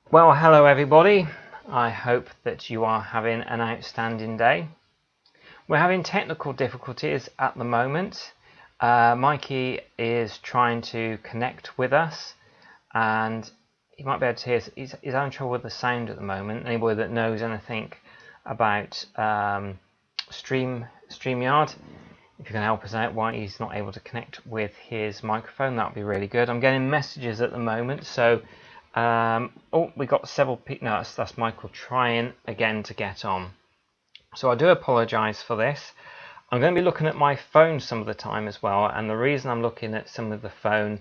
Well, hello everybody. I hope that you are having an outstanding day. We're having technical difficulties at the moment. Mikey is trying to connect with us, and you might be able to hear he's having trouble with the sound at the moment. Anybody that knows anything about StreamYard, if you can help us out why he's not able to connect with his microphone, that would be really good. I'm getting messages at the moment, so we got several people. No, that's Michael trying again to get on. So I do apologise for this. I'm going to be looking at my phone some of the time as well, and the reason I'm looking at some of the phone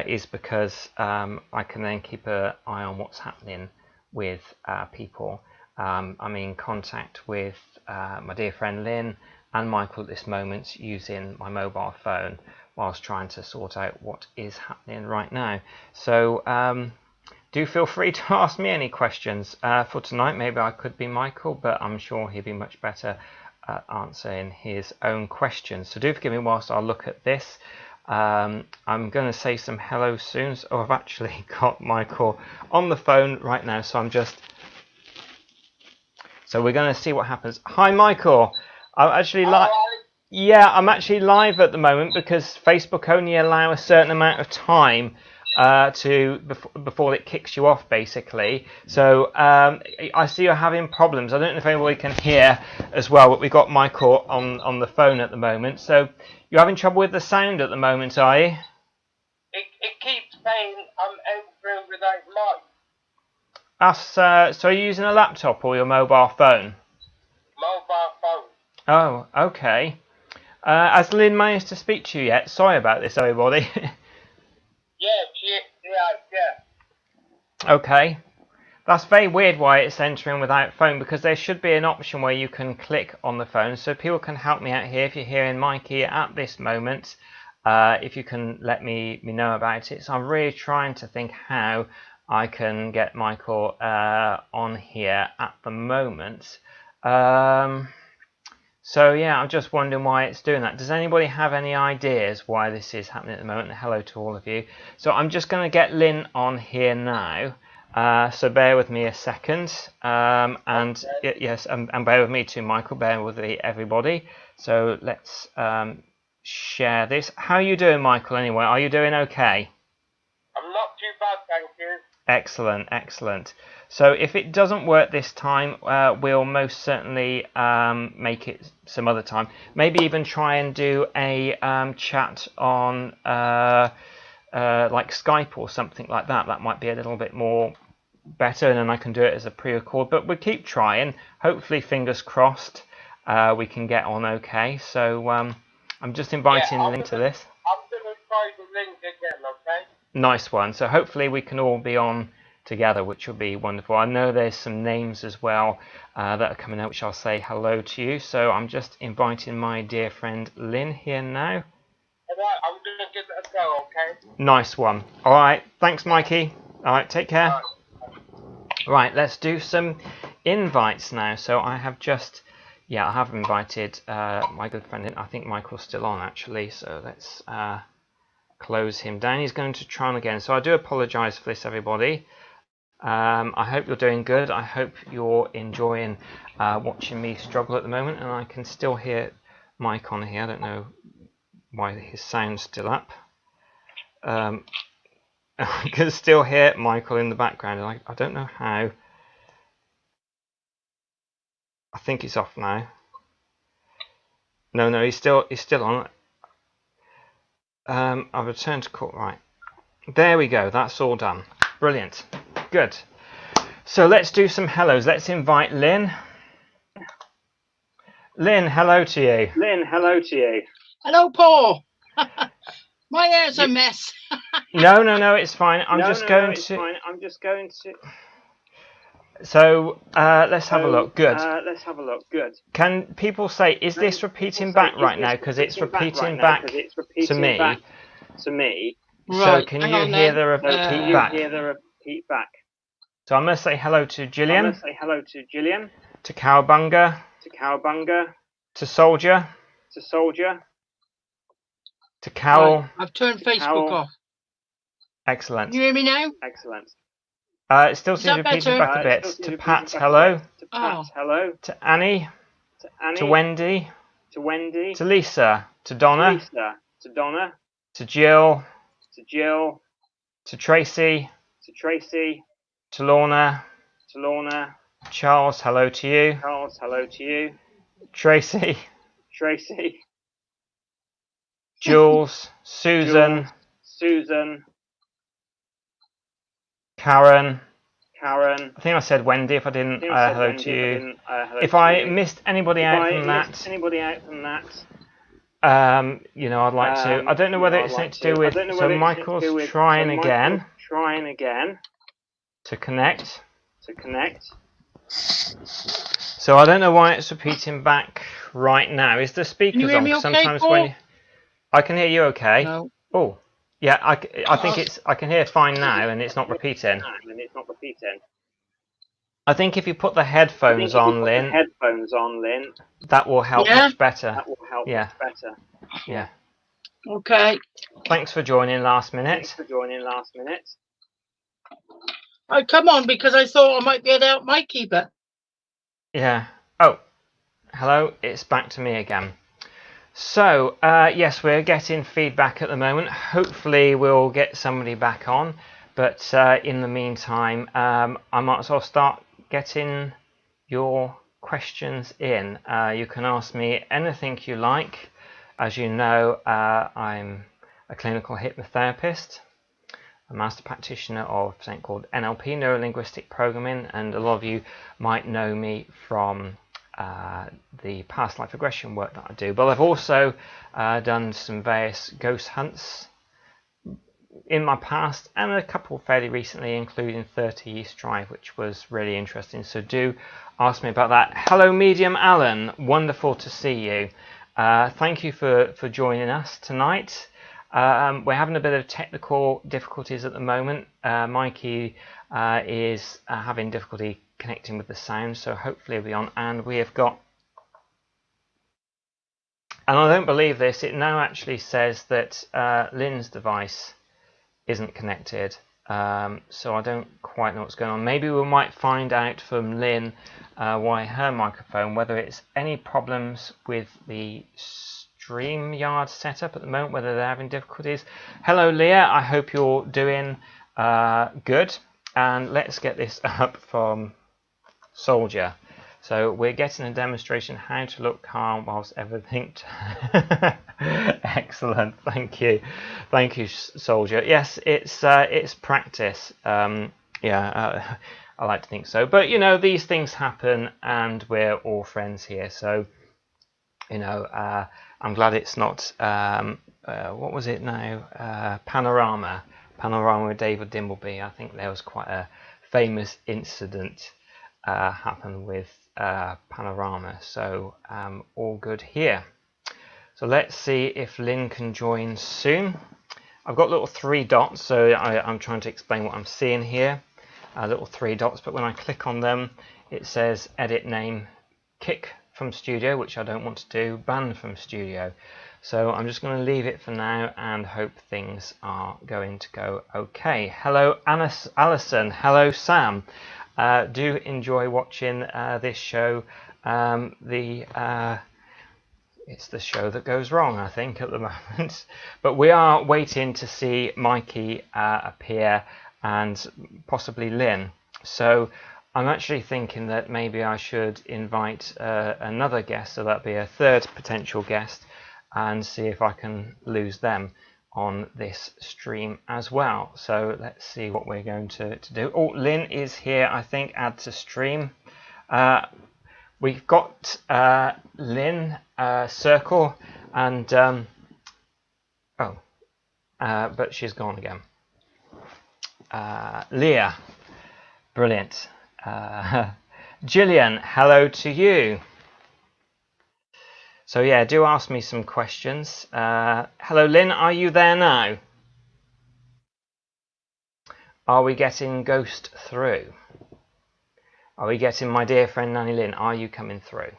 is because I can then keep an eye on what's happening with people. I'm in contact with my dear friend Lynn and Michael at this moment using my mobile phone whilst trying to sort out what is happening right now. So do feel free to ask me any questions. For tonight, maybe I could be Michael, but I'm sure he'd be much better at answering his own questions. So do forgive me whilst I look at this. I'm going to say some hello soon. So I've actually got Michael on the phone right now, so we're going to see what happens. Hi, Michael. I'm actually live. Yeah, I'm actually live at the moment because Facebook only allow a certain amount of time before it kicks you off, basically. So I see you're having problems. I don't know if anybody can hear as well, but we've got Michael on the phone at the moment. So you're having trouble with the sound at the moment, are you? It keeps saying I'm entering without mic. So are you using a laptop or your mobile phone? Mobile phone. Oh, okay. Has Lynn managed to speak to you yet? Sorry about this, everybody. Yeah. Okay. That's very weird why it's entering without phone, because there should be an option where you can click on the phone. So people can help me out here. If you're hearing Mikey at this moment, if you can let me know about it. So I'm really trying to think how I can get Michael on here at the moment. So yeah, I'm just wondering why it's doing that. Does anybody have any ideas why this is happening at the moment? Hello to all of you. So I'm just going to get Lynn on here now. So bear with me a second. And yes, and bear with me too, Michael. Bear with me, everybody. So let's share this. How are you doing, Michael, anyway? Are you doing okay? I'm not too bad, thank you. Excellent, excellent. So if it doesn't work this time, we'll most certainly make it some other time. Maybe even try and do a chat on like Skype or something like that. That might be a little bit more better, and then I can do it as a pre-record. But we'll keep trying. Hopefully, fingers crossed, we can get on okay. So I'm just inviting Lynn to this. I'm going to try the link again, okay? Nice one. So hopefully we can all be on together, which will be wonderful. I know there's some names as well that are coming out, which I'll say hello to you. So I'm just inviting my dear friend Lynn here now. Alright, I'm going to give it a go, okay? Nice one. All right, thanks, Mikey. All right, take care. Right, let's do some invites now. So I have I have invited my good friend in. I think Michael's still on, actually. So let's close him down. He's going to try on again. So I do apologise for this, everybody. I hope you're doing good. I hope you're enjoying watching me struggle at the moment, and I can still hear Mike on here. I don't know why his sound's still up. I can still hear Michael in the background, and I don't know how. I think he's off now. No, he's still on. I've returned to call. Right, there we go. That's all done. Brilliant. Good. So let's do some hellos. Let's invite Lynn. Lynn, hello to you. Lynn, hello to you. Hello, Paul. My hair's a mess. No, it's fine. I'm just going to. So let's have a look. Good. Let's have a look. Good. Can people say, is this repeating back right now? Because it's repeating back to me. Right. So can you hear the repeat back? So I'm going to say hello to Gillian. To Cowabunga. To Soldier. To Carol. Right. I've turned Facebook off. Excellent. Can you hear me now? Excellent. It still Is seems that repeated better? back a bit. To Pat, hello. To Pat, Oh. hello. To Annie. To Annie. To Wendy. To Wendy. To Lisa. To To Donna. Lisa. To Donna. To Jill. To Jill. To Tracy. To Tracy. To Lorna. To Lorna. Charles, hello to you. Charles, hello to you. Tracy. Tracy. Jules. Susan. Jules, Susan. Karen. Karen. I think I said Wendy. If I didn't, hello Wendy, to you. hello If to I you. missed anybody If out I from missed that, anybody out from that, you know, I'd like to. I don't know whether it's something to do with. So Michael's trying again to connect. To connect. So I don't know why it's repeating back right now. Is the speakers Can you hear on? me okay, Sometimes Paul? when I can hear you okay. No. Oh, yeah. I think it's. I can hear fine now, and it's not repeating. And it's not repeating. I think if you put the headphones on, Lynn, Lynn, that will help Yeah? much better. that will help Yeah. much better. Yeah. Okay. Thanks for joining last Thanks minute. for joining last minute. I come on because I thought I might be able to help Mikey, but Yeah. Oh, hello. It's back to me again. So, yes, we're getting feedback at the moment. Hopefully we'll get somebody back on. But in the meantime, I might as well start getting your questions in. You can ask me anything you like. As you know, I'm a clinical hypnotherapist, a master practitioner of something called NLP, Neuro-Linguistic Programming, and a lot of you might know me from the past life regression work that I do. But I've also done some various ghost hunts in my past, and a couple fairly recently, including 30 East Drive, which was really interesting. So do ask me about that. Hello, Medium Alan. Wonderful to see you. Thank you for joining us tonight. We're having a bit of technical difficulties at the moment. Mikey is having difficulty connecting with the sound, so hopefully he'll be on. And we have got, and I don't believe this, it now actually says that Lynn's device isn't connected, so I don't quite know what's going on. Maybe we might find out from Lynn why her microphone, whether it's any problems with the StreamYard setup at the moment, whether they're having difficulties. Hello Leah, I hope you're doing good, and let's get this up from Soldier. So we're getting a demonstration how to look calm whilst everything. Excellent, thank you, Soldier. Yes, it's practice. I like to think so. But you know, these things happen, and we're all friends here. So you know, I'm glad it's not. What was it now? Panorama with David Dimbleby. I think there was quite a famous incident happened with Panorama, so all good here. So let's see if Lynn can join soon. I've got little 3 dots, so I'm trying to explain what I'm seeing here. Little 3 dots, but when I click on them, it says edit name, kick from studio, which I don't want to do, ban from studio. So I'm just going to leave it for now and hope things are going to go okay. Hello Alison, hello Sam. Do enjoy watching this show. It's the show that goes wrong, I think, at the moment. But we are waiting to see Mikey appear, and possibly Lynn. So I'm actually thinking that maybe I should invite another guest, so that'd be a 3rd potential guest, and see if I can lose them on this stream as well. So let's see what we're going to do. Oh, Lynn is here, I think. Add to stream. We've got Lynn, circle, and but she's gone again. Leah, brilliant. Gillian, hello to you. So yeah, do ask me some questions. Hello Lynn, are you there now? Are we getting Ghost through? Are we getting my dear friend Nanny Lynn? Are you coming through?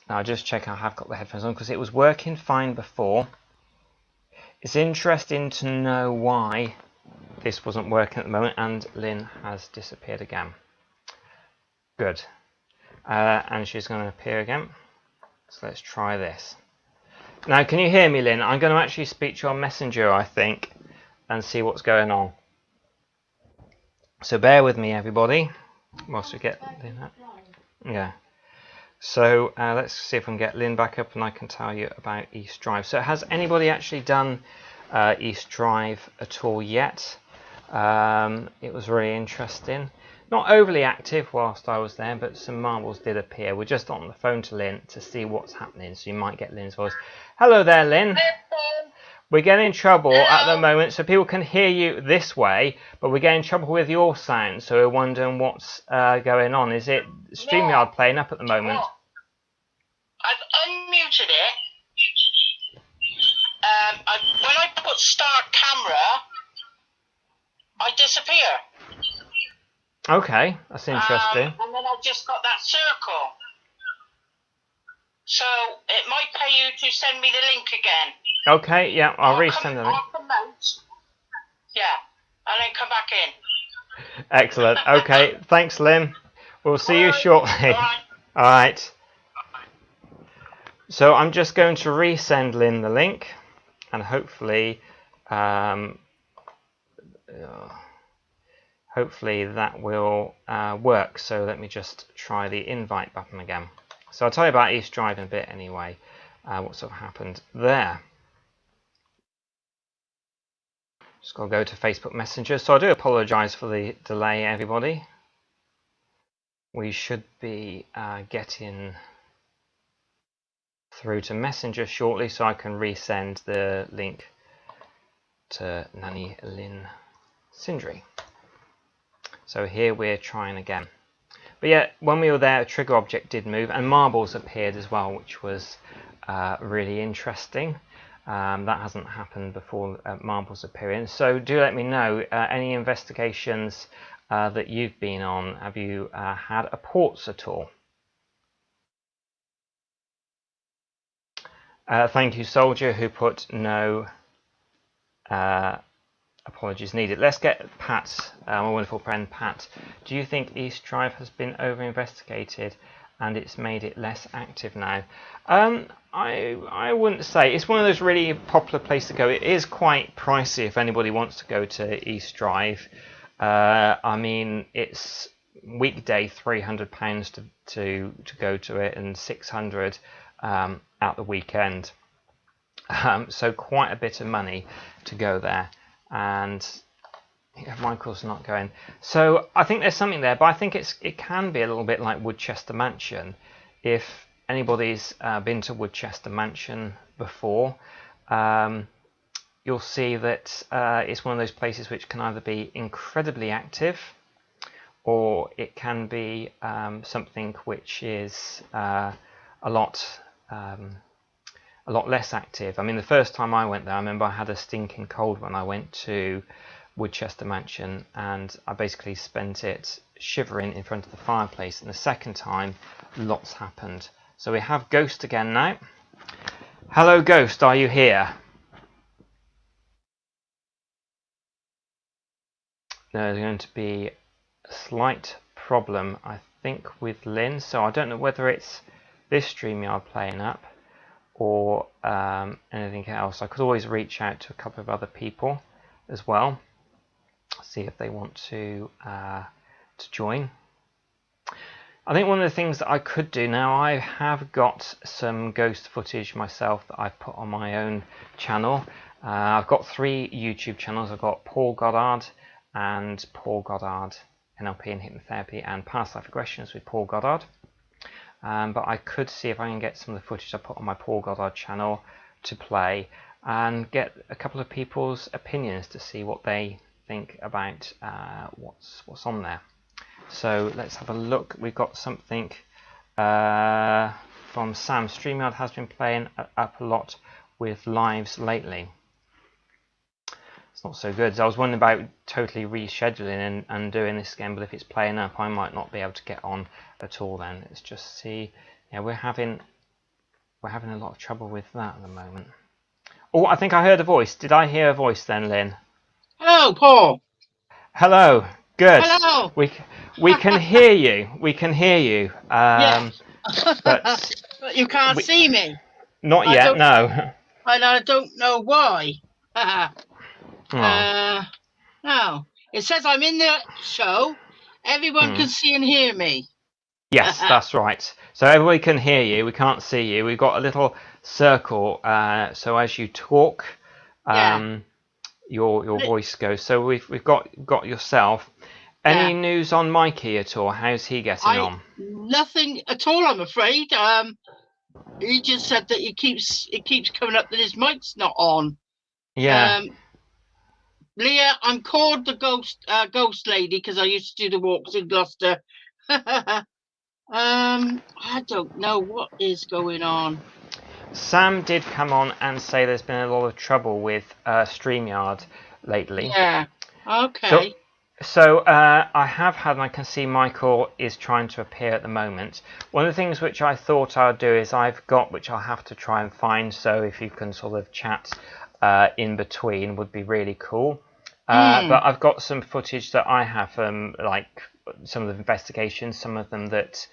Now I'll just check I have got the headphones on, because it was working fine before. It's interesting to know why this wasn't working at the moment, and Lynn has disappeared again. Good. And she's going to appear again. So let's try this. Now, can you hear me, Lynn? I'm going to actually speak to you on Messenger, I think, and see what's going on. So bear with me, everybody, whilst we get Lynn up. Yeah. So let's see if we can get Lynn back up and I can tell you about East Drive. So has anybody actually done East Drive at all yet? It was really interesting. Not overly active whilst I was there, but some marbles did appear. We're just on the phone to Lynn to see what's happening, so you might get Lynn's voice. Hello there, Lynn. We're getting in trouble at the moment, so people can hear you this way, but we're getting in trouble with your sound, so we're wondering what's going on. Is it StreamYard playing up at the moment? I've unmuted it. When I put start camera, I disappear. Okay, that's interesting. And then I've just got that circle. So it might pay you to send me the link again. Okay, yeah, I'll resend the link. I'll promote. Yeah, and then come back in. Excellent. Okay, thanks, Lynn. We'll see you shortly. All right. So I'm just going to resend Lynn the link, and hopefully, hopefully that will work. So let me just try the invite button again. So I'll tell you about East Drive in a bit anyway, what sort of happened there. Just got to go to Facebook Messenger. So I do apologise for the delay, everybody. We should be getting through to Messenger shortly, so I can resend the link to Nanny Lynn Sindri. So here we're trying again. But yeah, when we were there, a trigger object did move, and marbles appeared as well, which was really interesting. That hasn't happened before, marbles appearing. So do let me know any investigations that you've been on. Have you had ports at all? Thank you, Soldier, who put no apologies needed. Let's get Pat, my wonderful friend Pat. Do you think East Drive has been over-investigated and it's made it less active now? I wouldn't say. It's one of those really popular places to go. It is quite pricey if anybody wants to go to East Drive. I mean, it's weekday £300 to go to it, and £600 at the weekend. So quite a bit of money to go there. And Michael's not going. So I think there's something there, but I think it can be a little bit like Woodchester Mansion. If anybody's been to Woodchester Mansion before, you'll see that it's one of those places which can either be incredibly active, or it can be something which is a lot less active. I mean, the first time I went there, I remember I had a stinking cold when I went to Woodchester Mansion, and I basically spent it shivering in front of the fireplace. And the second time, lots happened. So we have Ghost again now. Hello, Ghost, are you here? There's going to be a slight problem, I think, with Lynn. So I don't know whether it's this StreamYard playing up or anything else. I could always reach out to a couple of other people as well, see if they want to join. I think one of the things that I could do now, I have got some ghost footage myself that I've put on my own channel. I've got 3 YouTube channels. I've got Paul Goddard and Paul Goddard NLP and Hypnotherapy, and Past Life Regressions with Paul Goddard. But I could see if I can get some of the footage I put on my Paul Goddard channel to play, and get a couple of people's opinions to see what they think about what's on there. So let's have a look. We've got something from Sam. StreamYard has been playing up a lot with lives lately. It's not so good. So I was wondering about totally rescheduling and doing this again, but if it's playing up, I might not be able to get on at all then. Let's just see. Yeah, we're having a lot of trouble with that at the moment. Oh, I think I heard a voice. Did I hear a voice then, Lynn? Hello, Paul. Hello. Good. Hello. We can hear you. We can hear you. Yes. But But you can't see me. not I yet. don't- No. And I don't know why. Oh. No. It says I'm in the show. Everyone can see and hear me. Yes, that's right. So everybody can hear you. We can't see you. We've got a little circle. So as you talk, your voice goes. So we've got yourself. Any news on Mikey at all? How's he getting on? Nothing at all, I'm afraid. He just said that it keeps coming up that his mic's not on. Yeah. Leah, I'm called the ghost lady because I used to do the walks in Gloucester. I don't know what is going on. Sam did come on and say there's been a lot of trouble with StreamYard lately. Yeah. Okay. So I have had, and I can see Michael is trying to appear at the moment. One of the things which I thought I'd do is I've got, which I'll have to try and find, so if you can sort of chat in between would be really cool. But I've got some footage that I have from like some of the investigations, some of them that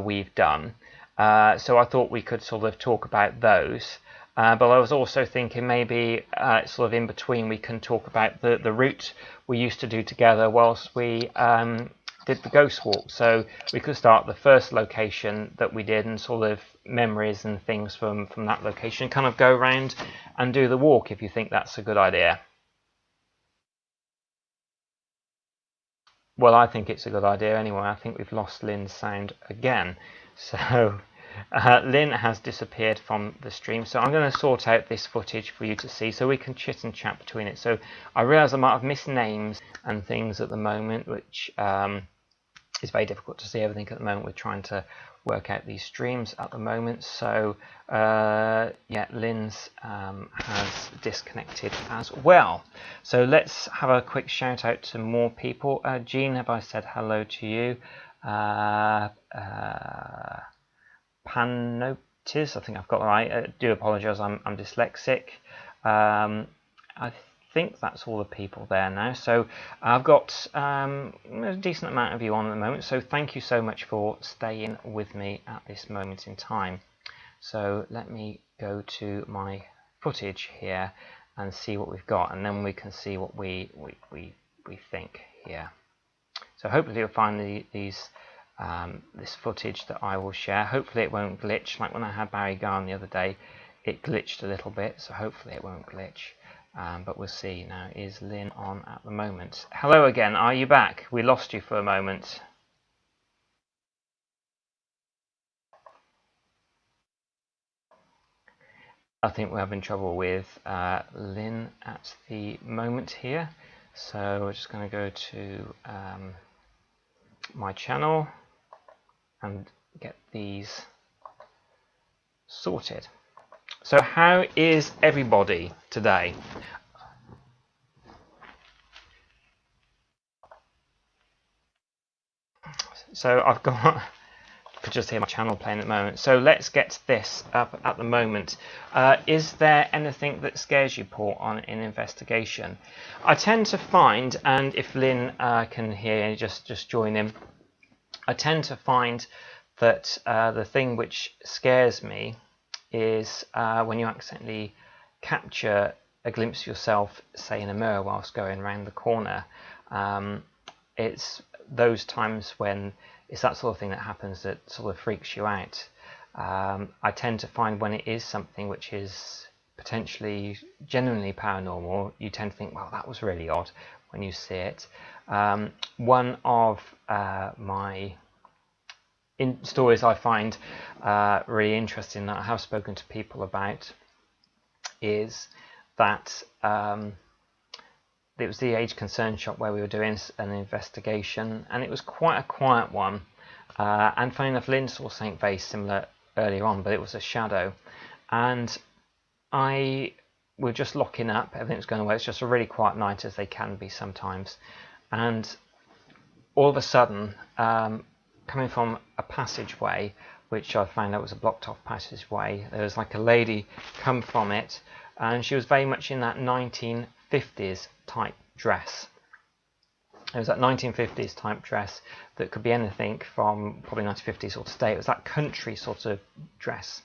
we've done. So I thought we could sort of talk about those. But I was also thinking maybe sort of in between we can talk about the route we used to do together whilst we did the ghost walk. So we could start the first location that we did and sort of memories and things from that location, kind of go around and do the walk if you think that's a good idea. Well, I think it's a good idea anyway. I think we've lost Lynn's sound again. So Lynn has disappeared from the stream. So I'm going to sort out this footage for you to see so we can chit and chat between it. So I realise I might have missed names and things at the moment, which is very difficult to see everything at the moment. We're trying to work out these streams at the moment. So yeah, Lynn's has disconnected as well. So let's have a quick shout out to more people. Jean, have I said hello to you? Panotis, I think I've got it right. I do apologise, I'm dyslexic. I think that's all the people there now. So I've got a decent amount of you on at the moment. So thank you so much for staying with me at this moment in time. So let me go to my footage here and see what we've got, and then we can see what we think here. So hopefully you'll find these. This footage that I will share. Hopefully it won't glitch like when I had Barry Garn the other day. It glitched a little bit, so hopefully it won't glitch. But we'll see. Now, is Lynn on at the moment? Hello again, are you back? We lost you for a moment. I think we're having trouble with Lynn at the moment here. So we're just going to go to my channel and get these sorted. So how is everybody today? So I've got, you could just hear my channel playing at the moment. So let's get this up at the moment. Is there anything that scares you, Paul, on an investigation? I tend to find, and if Lynn can hear, just join in. I tend to find that the thing which scares me is when you accidentally capture a glimpse of yourself, say in a mirror whilst going around the corner. It's those times when it's that sort of thing that happens that sort of freaks you out. I tend to find when it is something which is potentially genuinely paranormal, you tend to think, well, that was really odd when you see it. One of my stories I find really interesting that I have spoken to people about is that it was the Age Concern shop where we were doing an investigation, and it was quite a quiet one. And funny enough, Lynn saw something very similar earlier on, but it was a shadow. And we're just locking up, everything was going away. It's just a really quiet night, as they can be sometimes. And all of a sudden, coming from a passageway, which I found out was a blocked off passageway, there was like a lady come from it, and she was very much in that 1950s type dress. It was that 1950s type dress that could be anything from probably 1950s or today. It was that country sort of dress.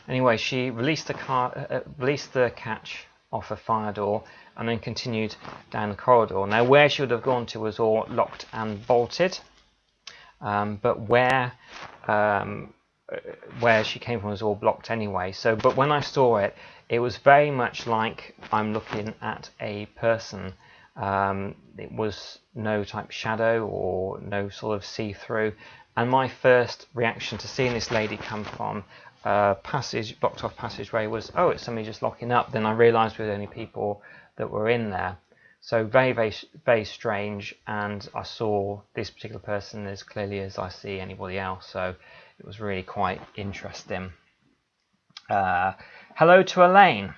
Anyway, she released the catch off a fire door and then continued down the corridor. Now, where she would have gone to was all locked and bolted, but where she came from was all blocked anyway. So, but when I saw it, it was very much like I'm looking at a person. It was no type shadow or no sort of see-through, and my first reaction to seeing this lady come from blocked off passageway was, oh, it's somebody just locking up. Then I realised we were the only people that were in there. So very, very, very strange, and I saw this particular person as clearly as I see anybody else, so it was really quite interesting. Hello to Elaine.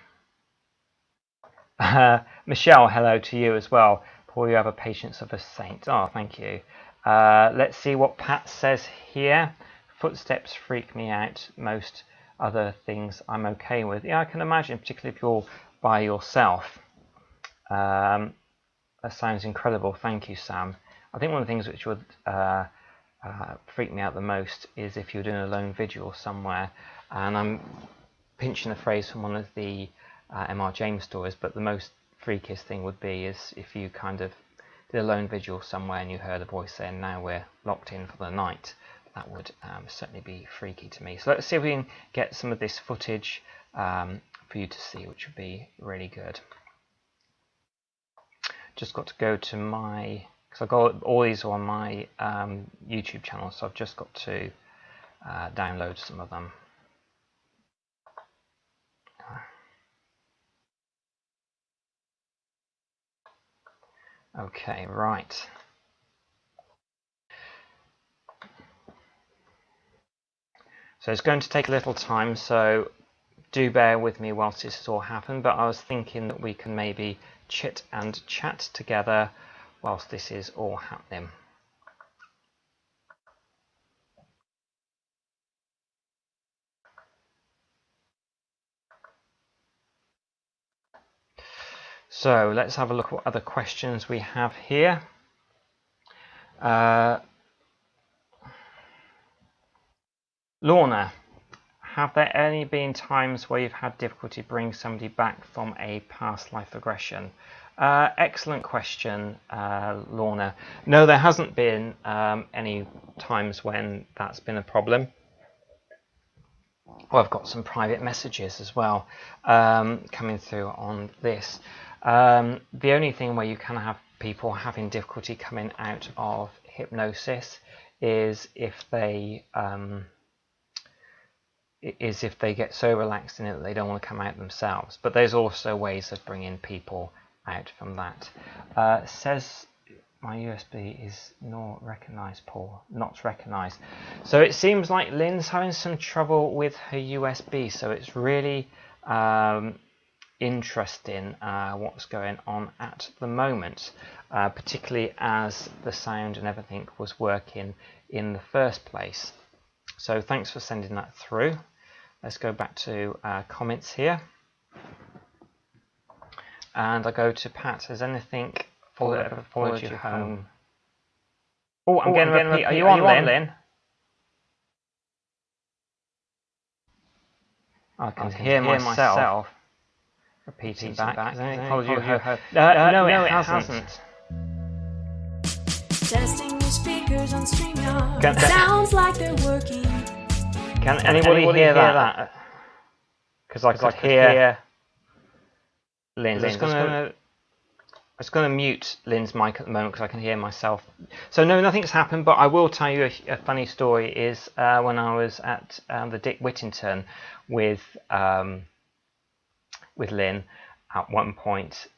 Michelle, hello to you as well. Paul, you have a patience of a saint. Oh, thank you. Let's see what Pat says here. Footsteps freak me out. Most other things I'm okay with. Yeah, I can imagine, particularly if you're by yourself. That sounds incredible. Thank you, Sam. I think one of the things which would freak me out the most is if you're doing a lone vigil somewhere, and I'm pinching a phrase from one of the M.R. James stories, but the most freakiest thing would be is if you kind of did a lone vigil somewhere and you heard a voice saying, now we're locked in for the night. That would certainly be freaky to me. So let's see if we can get some of this footage for you to see, which would be really good. Just got to go to my, because I've got all these on my YouTube channel, so I've just got to download some of them. Okay, right. So it's going to take a little time, so do bear with me whilst this has all happened, but I was thinking that we can maybe chit and chat together whilst this is all happening. So let's have a look at what other questions we have here. Lorna, have there any been times where you've had difficulty bringing somebody back from a past life regression? Excellent question, Lorna. No, there hasn't been any times when that's been a problem. Oh, I've got some private messages as well coming through on this. The only thing where you can have people having difficulty coming out of hypnosis is if they get so relaxed in it that they don't want to come out themselves. But there's also ways of bringing people out from that. Says my USB is not recognised, Paul. Not recognised. So it seems like Lynn's having some trouble with her USB. So it's really interesting what's going on at the moment, particularly as the sound and everything was working in the first place. So thanks for sending that through. Let's go back to comments here. And I go to Pat. Has anything followed you home? Oh, I'm getting a repeat. Are you on, Lynn? I can hear myself repeating back. Has anything followed you home? No, it hasn't. Testing your speakers on Streamlight. Sounds like they're working. Can anybody hear that? Because I could hear Lynn. I'm just going to mute Lynn's mic at the moment because I can hear myself. So no, nothing's happened, but I will tell you a funny story. Is when I was at the Dick Whittington with Lynn at one point,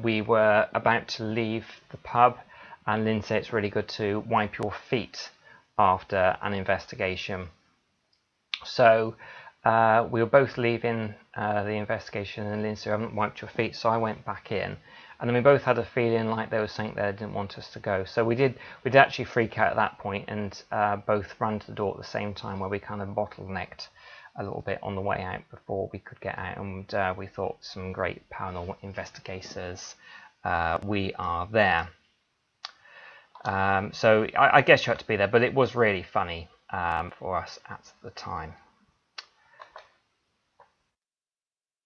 we were about to leave the pub, and Lynn said it's really good to wipe your feet after an investigation. So we were both leaving the investigation, and Lynn said, "I haven't wiped your feet," so I went back in. And then we both had a feeling like there was something there that didn't want us to go. So we did actually freak out at that point and both ran to the door at the same time, where we kind of bottlenecked a little bit on the way out before we could get out. And we thought, some great paranormal investigators, we are there. So I guess you had to be there, but it was really funny for us at the time.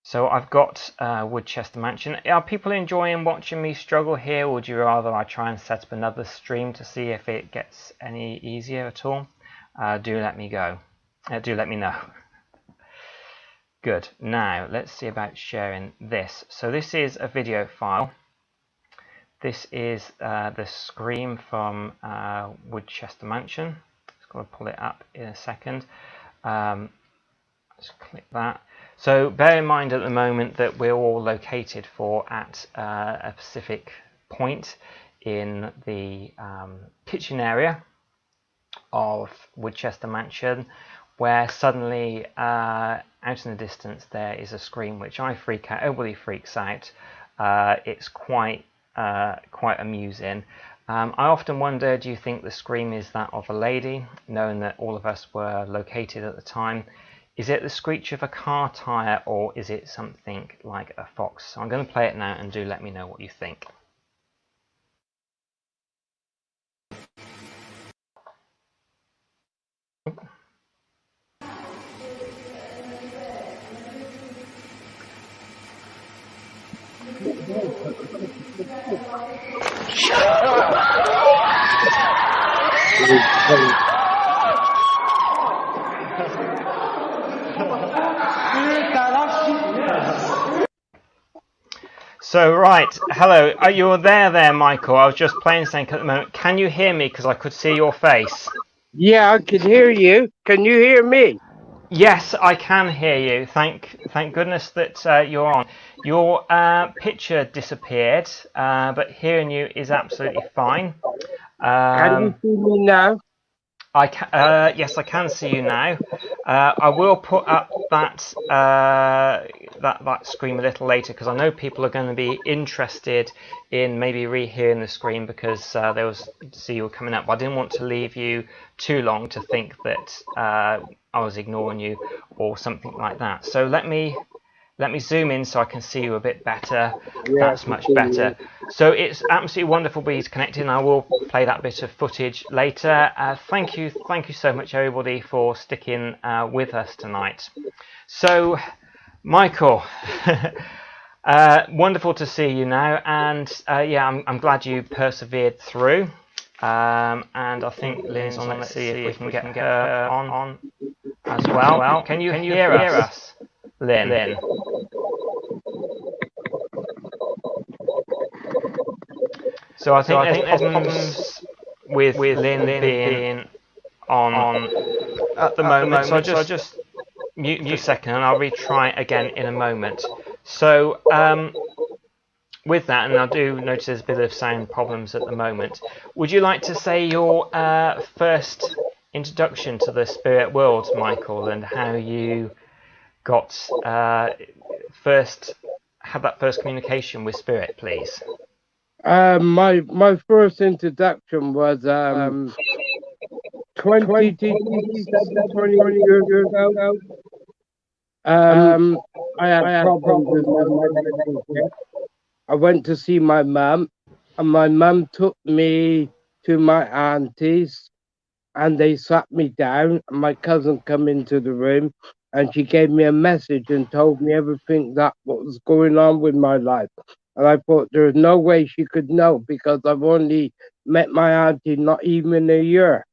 So I've got Woodchester Mansion. Are people enjoying watching me struggle here, or would you rather I try and set up another stream to see if it gets any easier at all? Do let me go. Do let me know. Good. Now let's see about sharing this. So this is a video file. This is the scream from Woodchester Mansion. Just going to pull it up in a second. Just click that. So bear in mind at the moment that we're all located at a specific point in the kitchen area of Woodchester Mansion, where suddenly out in the distance there is a scream which I freak out. Everybody freaks out. It's quite amusing. I often wonder, do you think the scream is that of a lady, knowing that all of us were located at the time? Is it the screech of a car tyre, or is it something like a fox? So I'm going to play it now, and do let me know what you think. So right, hello, you're there, Michael. I was just playing something at the moment. Can you hear me? Because I could see your face. Yeah, I can hear you. Can you hear me? Yes, I can hear you. Thank goodness that you're on. Your picture disappeared, but hearing you is absolutely fine. Can you see me now? Yes, I can see you now. I will put up that that scream a little later, because I know people are going to be interested in maybe rehearing the scream, because they will see you coming up. But I didn't want to leave you too long to think that I was ignoring you or something like that. So let me zoom in so I can see you a bit better. Yeah, that's much better. So it's absolutely wonderful being connected, and I will play that bit of footage later. Thank you so much, everybody, for sticking with us tonight. So, Michael, wonderful to see you now, and yeah, I'm glad you persevered through. And I think Lynn's on. Let's see if we can get her on as well. Can you hear us, Lynn? So I think there's problems with Lynn being on at the moment. So I'll just mute a second, and I'll retry again in a moment. So with that, and I do notice there's a bit of sound problems at the moment. Would you like to say your first introduction to the spirit world, Michael, and how you got had that first communication with spirit, please? My first introduction was 20 years ago. I had problems with my medication. I went to see my mum, and my mum took me to my auntie's, and they sat me down, and my cousin come into the room, and she gave me a message and told me everything that was going on with my life. And I thought there's no way she could know, because I've only met my auntie not even a year.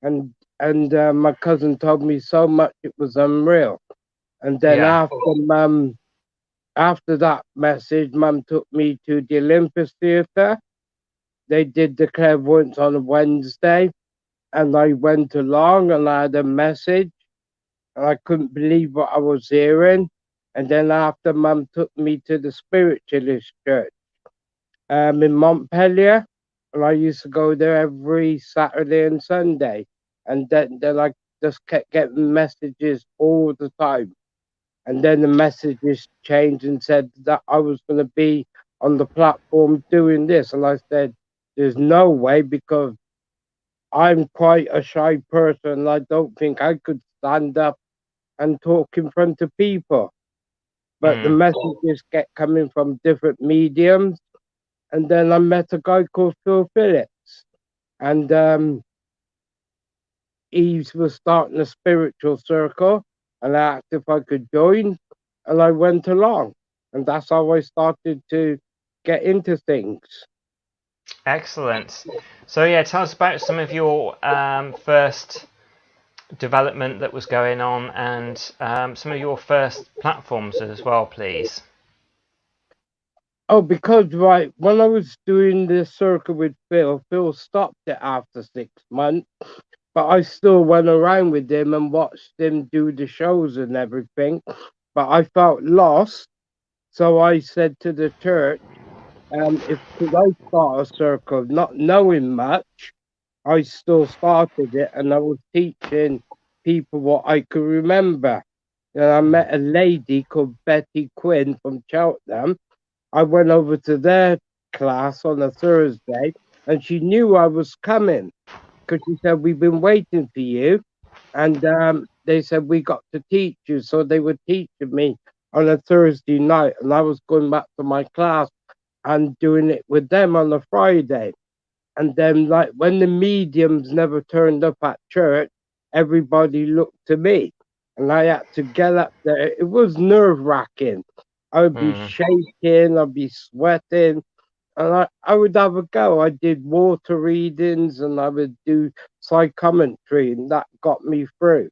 And my cousin told me so much, it was unreal. And then after that message, Mum took me to the Olympus Theatre. They did the clairvoyance on a Wednesday, and I went along, and I had a message, and I couldn't believe what I was hearing. And then after, Mum took me to the Spiritualist Church in Montpellier, and I used to go there every Saturday and Sunday. And then I just kept getting messages all the time. And then the messages changed and said that I was going to be on the platform doing this. And I said, there's no way, because I'm quite a shy person. I don't think I could stand up and talk in front of people. But the messages kept coming from different mediums. And then I met a guy called Phil Phillips. and he was starting a spiritual circle, and I asked if I could join, and I went along, and that's how I started to get into things. Excellent. So yeah, tell us about some of your first development that was going on, and some of your first platforms as well, please. Oh, because right when I was doing the circle with Phil stopped it after 6 months, but I still went around with him and watched him do the shows and everything. But I felt lost, so I said to the church, if could I start a circle, not knowing much, I still started it, and I was teaching people what I could remember. And I met a lady called Betty Quinn from Cheltenham. I went over to their class on a Thursday, and she knew I was coming because she said, "We've been waiting for you." And they said, "We got to teach you." So they were teaching me on a Thursday night, and I was going back to my class and doing it with them on a Friday. And then, like, when the mediums never turned up at church, everybody looked to me, and I had to get up there. It was nerve-wracking. I would be shaking, I'd be sweating, and I would have a go. I did water readings, and I would do psychometry, and that got me through.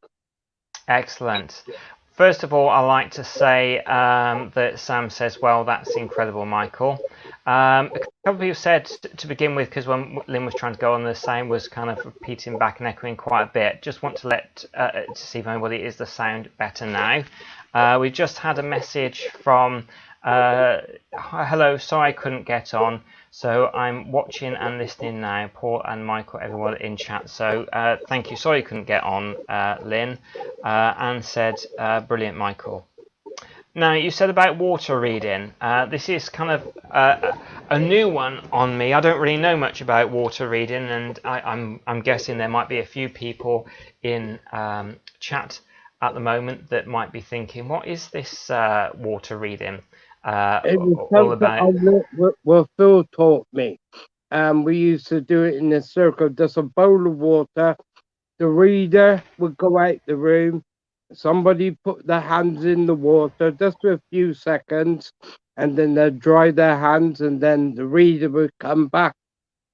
Excellent. First of all, I like to say that Sam says, well, that's incredible, Michael. A couple of people said to begin with, because when Lynn was trying to go on, the sound was kind of repeating back and echoing quite a bit. Just want to to see if anybody is the sound better now. We just had a message from, hello, sorry I couldn't get on. So I'm watching and listening now, Paul and Michael, everyone in chat. So thank you. Sorry you couldn't get on, Lynn. Anne said, brilliant, Michael. Now, you said about water reading. This is kind of a new one on me. I don't really know much about water reading, and I'm guessing there might be a few people in chat at the moment that might be thinking, what is this water reading? It was something Phil taught me. We used to do it in a circle, just a bowl of water. The reader would go out the room. Somebody put their hands in the water just for a few seconds, and then they'd dry their hands, and then the reader would come back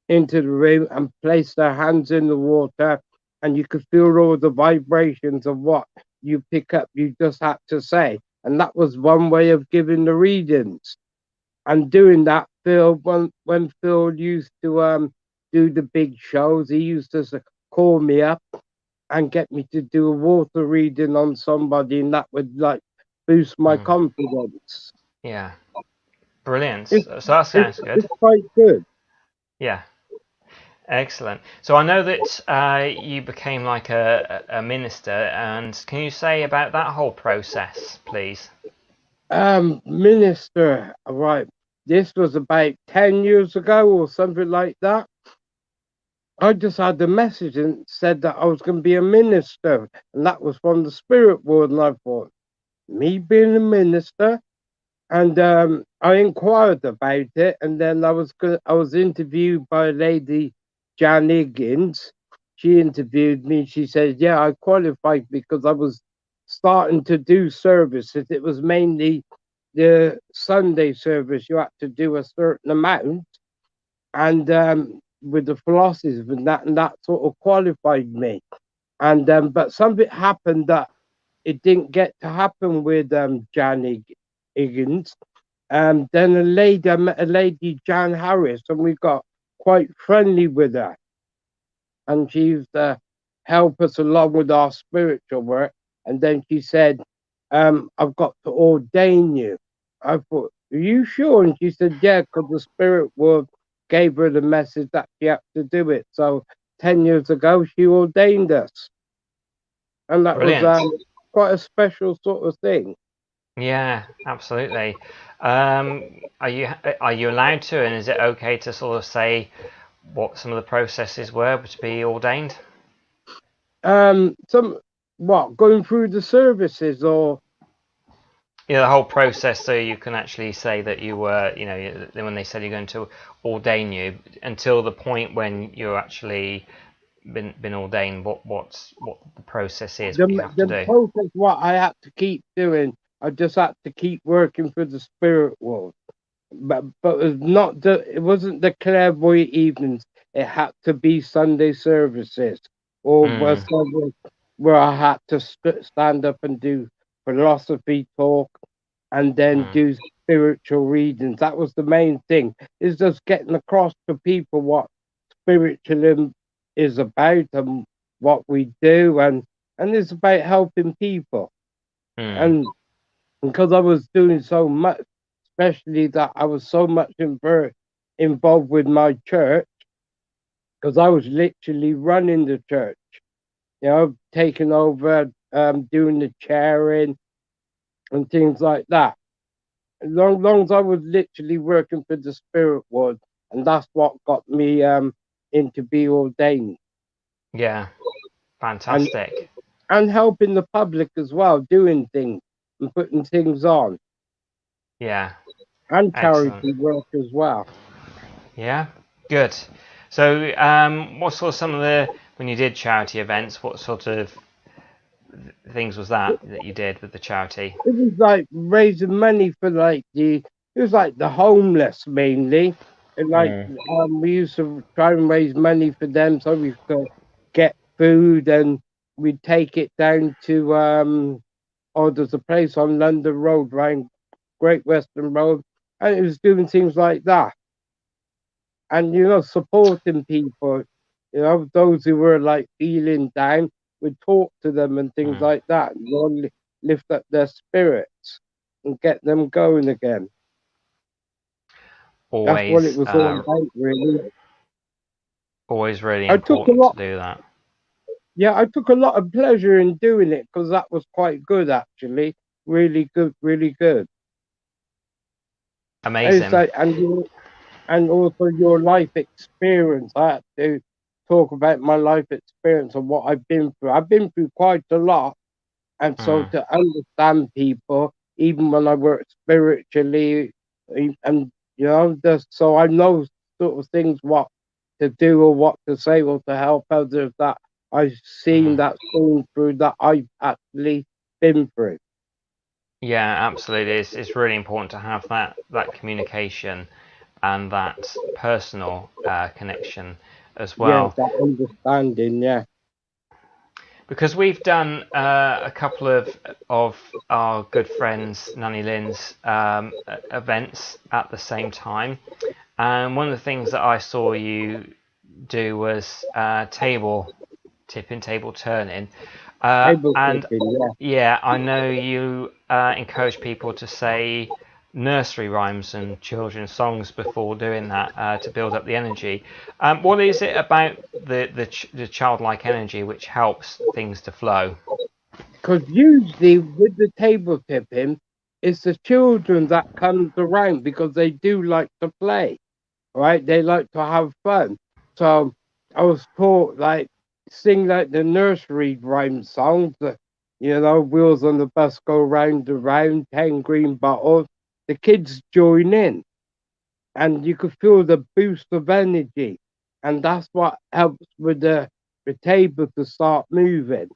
into the room and place their hands in the water, and you could feel all the vibrations of what you pick up. You just had to say. And that was one way of giving the readings. And doing that, Phil, when Phil used to do the big shows, he used to call me up and get me to do a water reading on somebody, and that would like boost my confidence. Yeah, brilliant. So that sounds good. It's quite good. Yeah. Excellent. So I know that you became like a minister, and can you say about that whole process, please? Minister, right. This was about 10 years ago or something like that. I just had a message and said that I was going to be a minister, and that was from the spirit world. And I thought, me being a minister, and I inquired about it, and then I was interviewed by a lady, Jan Higgins. She interviewed me. She said, yeah, I qualified because I was starting to do services. It was mainly the Sunday service. You had to do a certain amount, and with the philosophy and that sort of qualified me. And but something happened that it didn't get to happen with Jan Higgins. Then I met a lady, Jan Harris, and we got quite friendly with her, and she used to help us along with our spiritual work. And then she said, I've got to ordain you. I thought, are you sure? And she said, yeah, because the spirit world gave her the message that she had to do it. So 10 years ago, she ordained us, and that was quite a special sort of thing. Yeah, absolutely. Are you allowed to, and is it okay to sort of say what some of the processes were to be ordained? Going through the services, or the whole process, so you can actually say that you were, when they said you're going to ordain you, until the point when you're actually been ordained, what the process is, what you have to The do. process, what I had to keep doing, I just had to keep working for the spirit world. But it wasn't the clairvoyant evenings. It had to be Sunday services, or where I had to stand up and do philosophy talk, and then do spiritual readings. That was the main thing. Is just getting across to people what spiritualism is about and what we do, and it's about helping people. And because I was doing so much, especially that I was so much involved with my church, because I was literally running the church, taking over, doing the chairing and things like that. As long as I was literally working for the spirit world, and that's what got me into be ordained. Yeah, fantastic. And helping the public as well, doing things and putting things on. Yeah. And charity work as well. Yeah, good. So, what sort of some of when you did charity events, what sort of things was that you did with the charity? It was like raising money for it was like the homeless mainly. And we used to try and raise money for them so we could get food, and we'd take it down to there's a place on London Road, right, Great Western Road, and it was doing things like that. And supporting people, those who were feeling down, we'd talk to them and things like that, and lift up their spirits and get them going again. Always, that's what it was all about, really. Always really important to do that. Yeah, I took a lot of pleasure in doing it because that was quite good, actually. Really good, really good. Amazing. And also your life experience. I had to talk about my life experience and what I've been through. I've been through quite a lot. And so to understand people, even when I work spiritually, and so I know sort of things, what to do or what to say or to help others that I've seen, that through, that I've actually been through. Yeah, absolutely. It's really important to have that communication and that personal connection as well. Yeah, that understanding, yeah. Because we've done a couple of our good friends, Nanny Lynn's events at the same time. And one of the things that I saw you do was table tipping, table turning. Yeah, I know you encourage people to say nursery rhymes and children's songs before doing that to build up the energy. What is it about the childlike energy which helps things to flow? Because usually with the table tipping, it's the children that comes around because they do like to play, right? They like to have fun. So I was taught sing the nursery rhyme songs, wheels on the bus go round and round, 10 green bottles. The kids join in, and you could feel the boost of energy, and that's what helps with the table to start moving.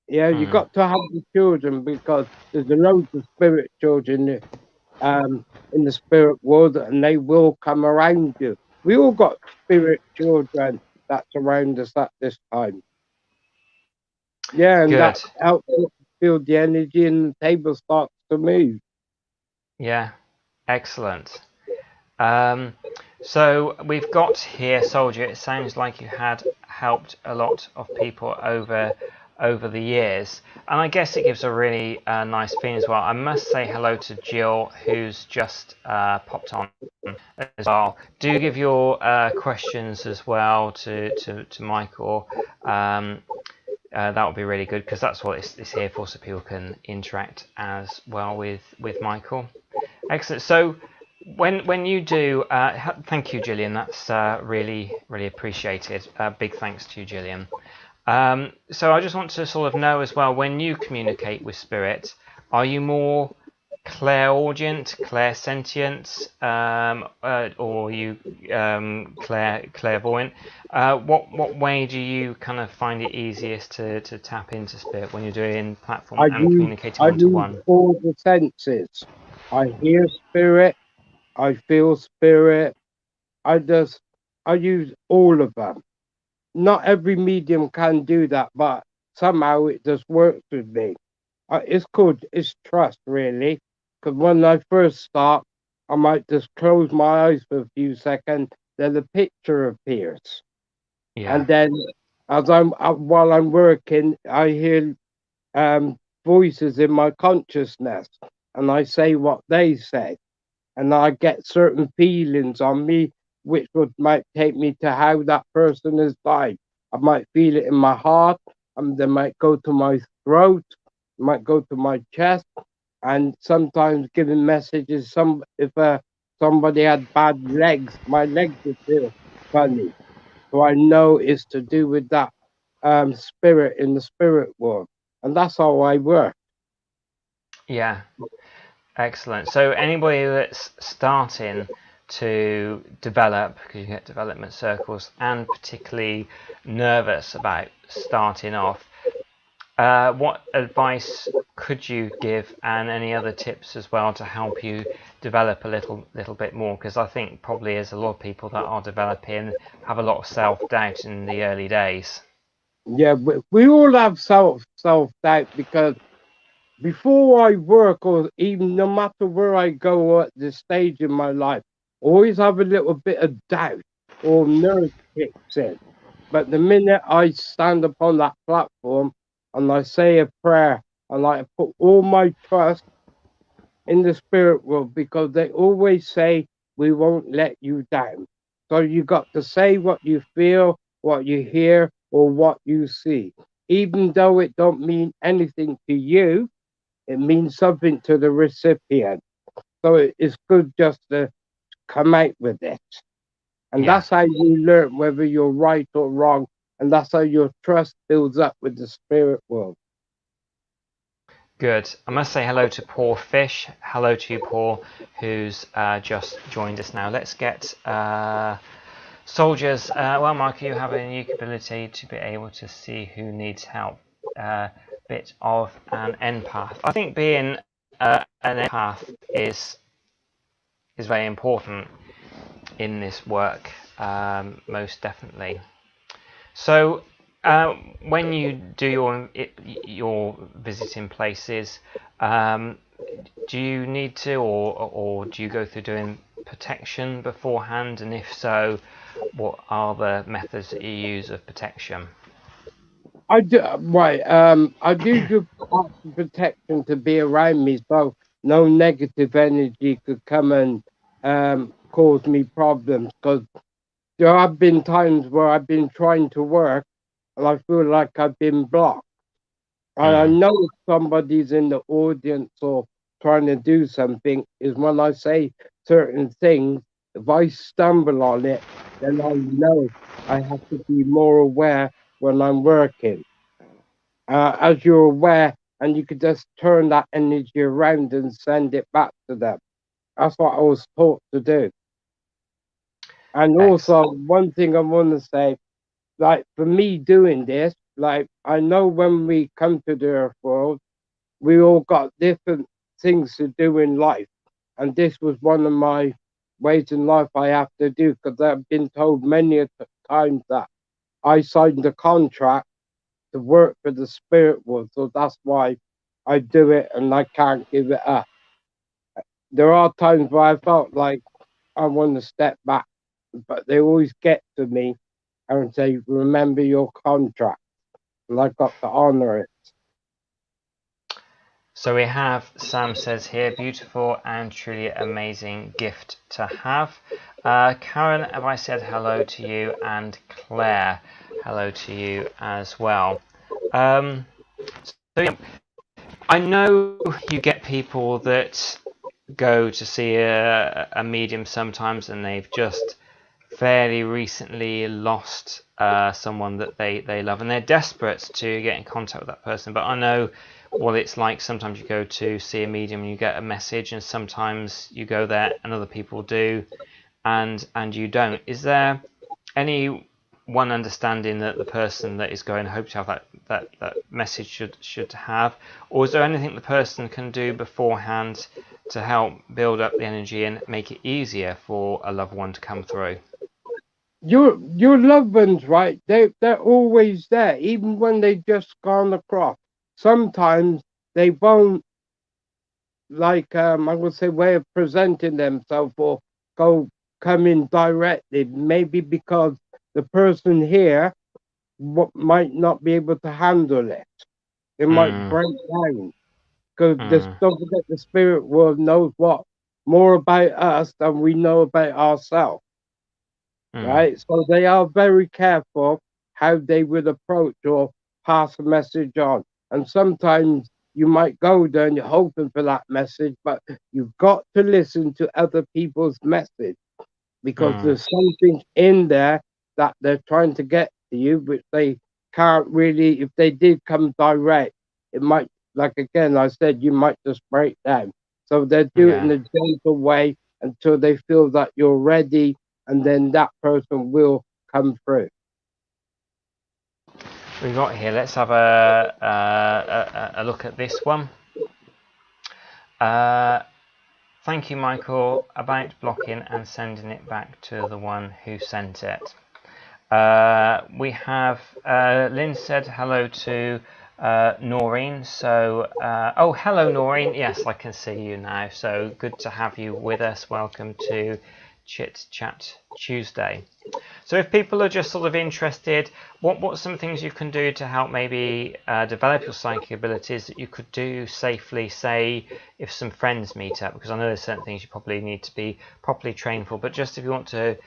Yeah, you got to have the children because there's a loads of spirit children in the spirit world, and they will come around you. We all got spirit children that's around us at this time. Yeah, and that helps feel the energy, and the table starts to move. Yeah, excellent. So we've got here, Soldier. It sounds like you had helped a lot of people over the years, and I guess it gives a really nice feeling as well. I must say hello to Jill, who's just popped on as well. Do give your questions as well to Michael. That would be really good, because that's what it's here for, so people can interact as well with Michael. Excellent. So when you do, thank you, Gillian. That's really appreciated. Big thanks to you, Gillian. So I just want to sort of know as well, when you communicate with spirit, are you more clairaudient, clairsentient, or you clairvoyant? What way do you kind of find it easiest to tap into spirit when you're doing platform and communicating I use one-to-one? all the senses. I hear spirit, I feel spirit. I use all of them. Not every medium can do that, but somehow it just works with me. It's trust, really. Because when I first start, I might just close my eyes for a few seconds, then a picture appears. Yeah. And then while I'm working, I hear voices in my consciousness, and I say what they say, and I get certain feelings on me, which might take me to how that person has died. I might feel it in my heart, and they might go to my throat, might go to my chest, and sometimes giving messages. If somebody had bad legs, my legs would feel funny, so I know it's to do with that spirit in the spirit world, and that's how I work. Yeah. Excellent. So anybody that's starting to develop, because you get development circles, and particularly nervous about starting off, what advice could you give, and any other tips as well to help you develop a little bit more? Because I think probably as a lot of people that are developing have a lot of self-doubt in the early days. Yeah, we all have self-doubt, because before I work, or even no matter where I go at this stage in my life, I always have a little bit of doubt or nerve kicks in. But the minute I stand upon that platform and I say a prayer and I put all my trust in the spirit world, because they always say we won't let you down. So you got to say what you feel, what you hear, or what you see. Even though it don't mean anything to you, it means something to the recipient. So it's good just to come out with it. And that's how you learn whether you're right or wrong. And that's how your trust builds up with the spirit world. Good. I must say hello to Paul Fish. Hello to you, Paul, who's just joined us now. Let's get soldiers. Well, Mark, you have a unique ability to be able to see who needs help. Bit of an empath. I think being an empath is very important in this work, most definitely. So when you do your visiting places, do you need to, or do you go through doing protection beforehand? And if so, what are the methods that you use of protection? I do protection to be around me, so no negative energy could come and cause me problems. Because there have been times where I've been trying to work and I feel like I've been blocked. And I know if somebody's in the audience or trying to do something, is when I say certain things, if I stumble on it, then I know I have to be more aware when I'm working. As you're aware, and you could just turn that energy around and send it back to them. That's what I was taught to do. And also, one thing I want to say, like for me doing this, like I know when we come to the earth world, we all got different things to do in life. And this was one of my ways in life I have to do, because I've been told many times that I signed a contract to work for the spirit world. So that's why I do it and I can't give it up. There are times where I felt like I want to step back, but they always get to me and say, remember your contract. And I've got to honor it. So we have, Sam says here, beautiful and truly amazing gift to have. Karen, have I said hello to you? And Claire, hello to you as well. So yeah, I know you get people that go to see a medium sometimes, and they've just fairly recently lost someone that they love, and they're desperate to get in contact with that person. But I know what it's like. Sometimes you go to see a medium and you get a message, and sometimes you go there and other people do, and you don't. Is there any one understanding that the person that is going hope to have that message should have, or is there anything the person can do beforehand to help build up the energy and make it easier for a loved one to come through? Your loved ones, right? They're always there, even when they just gone across. Sometimes they won't, like I would say, way of presenting themselves or come in directly. Maybe because the person here might not be able to handle it. It might break down because don't forget the spirit world knows more about us than we know about ourselves. Right, so they are very careful how they would approach or pass a message on. And sometimes you might go there and you're hoping for that message, but you've got to listen to other people's message, because there's something in there that they're trying to get to you, which they can't really. If they did come direct, it might, like again I said, you might just break down. So they do it in a gentle way until they feel that you're ready, and then that person will come through. We got here. Let's have a look at this one. Thank you, Michael, about blocking and sending it back to the one who sent it. We have Lynn said hello to Noreen. So, oh, hello, Noreen. Yes, I can see you now. So good to have you with us. Welcome to Chit-Chat Tuesday. So if people are just sort of interested, what's some things you can do to help maybe develop your psychic abilities that you could do safely, say if some friends meet up? Because I know there's certain things you probably need to be properly trained for, but just if you want to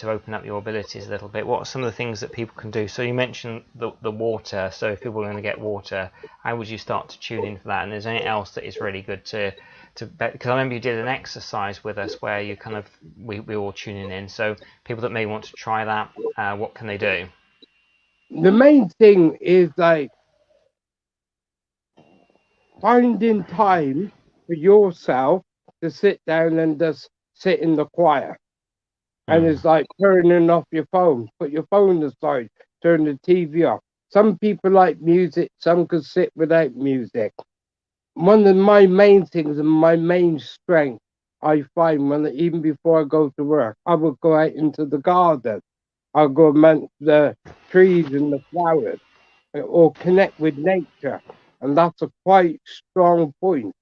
open up your abilities a little bit, what are some of the things that people can do? So you mentioned the water. So if people are going to get water, how would you start to tune in for that? And is there anything else that is really good to because I remember you did an exercise with us where you kind of we were all tuning in. So people that may want to try that, what can they do? The main thing is like finding time for yourself to sit down and just sit in the quiet. And it's like turning off your phone, put your phone aside, turn the TV off. Some people like music, some could sit without music. One of my main things and my main strength, I find even before I go to work, I would go out into the garden. I'll go amongst the trees and the flowers, or connect with nature. And that's a quite strong point,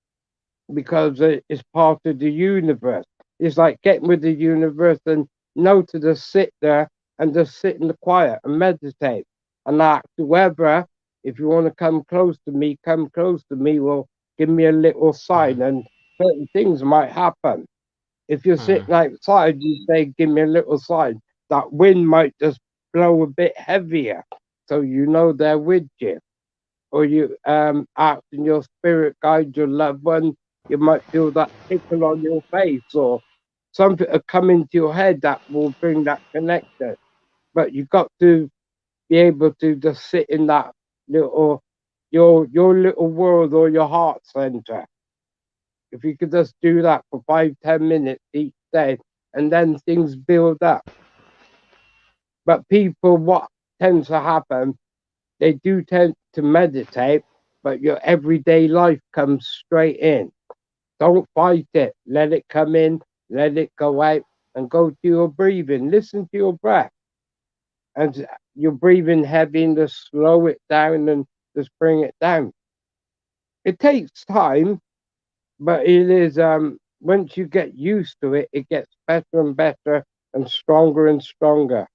because it's part of the universe. It's like getting with the universe and know to just sit there and just sit in the quiet and meditate. And ask whoever, if you want to come close to me, well, give me a little sign, and certain things might happen. If you're sitting outside, you say, give me a little sign. That wind might just blow a bit heavier, so you know they're with you. Or you asking your spirit guide, your loved one, you might feel that tickle on your face, or something will come into your head that will bring that connection. But you've got to be able to just sit in that little your little world or your heart center. If you could just do that for 5-10 minutes each day, and then things build up. But people, what tends to happen, they do tend to meditate, but your everyday life comes straight in. Don't fight it. Let it come in, let it go out, and go to your breathing. Listen to your breath. And you're breathing heavy, and just slow it down and just bring it down. It takes time, but it is, once you get used to it, it gets better and better and stronger.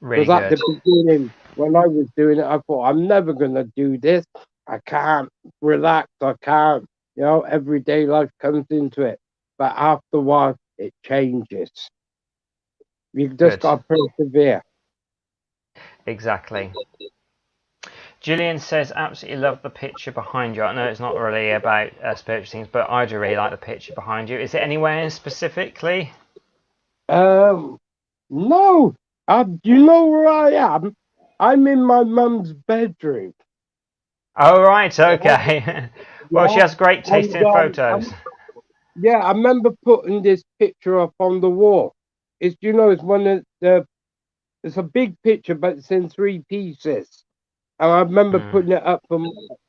Really because good. at the beginning, when I was doing it, I thought, I'm never going to do this. I can't relax. I can't, everyday life comes into it. But after a while, it changes. You've just got to persevere. Exactly. Gillian says, absolutely love the picture behind you. I know it's not really about spiritual things, but I do really like the picture behind you. Is it anywhere specifically? No. Do you know where I am? I'm in my mum's bedroom. Oh, right, okay. Well, she Yeah, has great taste and in photos. yeah, I remember putting this picture up on the wall. It's it's one of the it's a big picture, but it's in three pieces. And I remember Mm. putting it up for.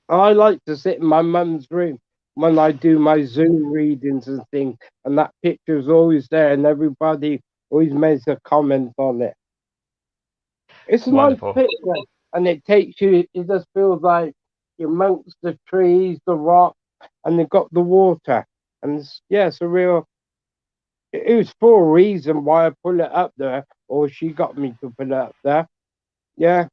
I like to sit in my mum's room when I do my Zoom readings and things, and that picture's always there, and everybody always makes a comment on it. It's a nice Wonderful. picture, and it takes you. It just feels like you're amongst the trees, the rock, and they've got the water, and it's a real. It was for a reason why I put it up there, or she got me to put it up there. Yeah.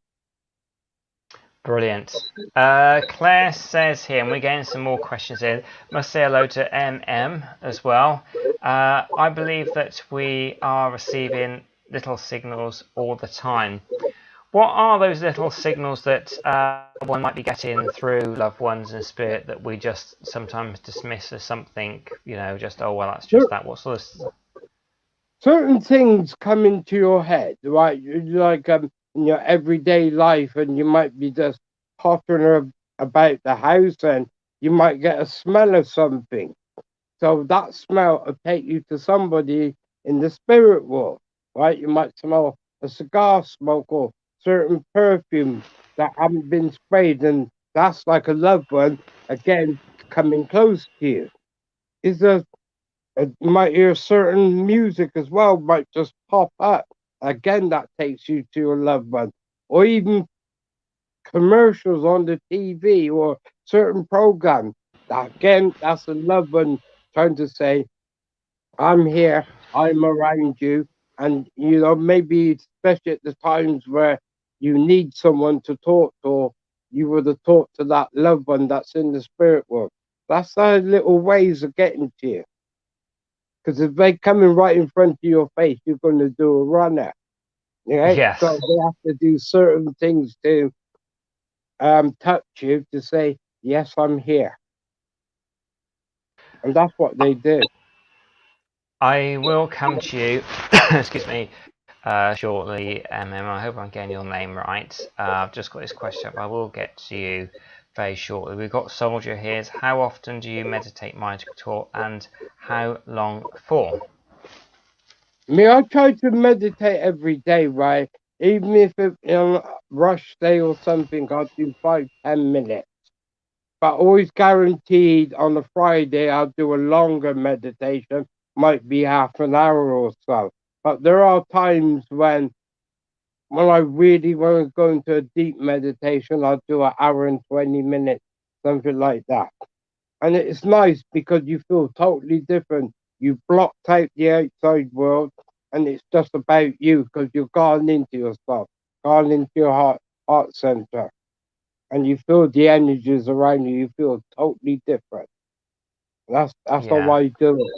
Brilliant. Claire says here, and we're getting some more questions in. Must say hello to MM as well. I believe that we are receiving little signals all the time. What are those little signals that one might be getting through loved ones in spirit that we just sometimes dismiss as something, just, oh, well, that's just that. What sort of... Certain things come into your head, right? Like in your everyday life, and you might be just pottering about the house, and you might get a smell of something. So that smell will take you to somebody in the spirit world, right? You might smell a cigar smoke or certain perfume that haven't been sprayed, and that's like a loved one again coming close to you. Is a you might hear certain music as well, might just pop up. Again, that takes you to a loved one. Or even commercials on the TV or certain program. Again, that's a loved one trying to say, I'm here, I'm around you. And, maybe especially at the times where you need someone to talk to, or you would have talked to that loved one that's in the spirit world. That's the little ways of getting to you. Because if they coming right in front of your face, you're going to do a runner. Right? Yes. So they have to do certain things to touch you to say, yes, I'm here. And that's what they do. I will come to you, excuse me, shortly, MM. I hope I'm getting your name right. I've just got this question up. I will get to you very shortly. We've got Soldier here. How often do you meditate mindful talk, and how long for? I try to meditate every day, right? Even if it's a rush day or something, I'll do 5-10 minutes. But always guaranteed on a Friday, I'll do a longer meditation, might be half an hour or so. But there are times when I really want to go into a deep meditation, I'll do an hour and 20 minutes, something like that. And it's nice because you feel totally different. You blocked out the outside world, and it's just about you because you've gone into yourself, gone into your heart center, and you feel the energies around you. You feel totally different. That's how I do it.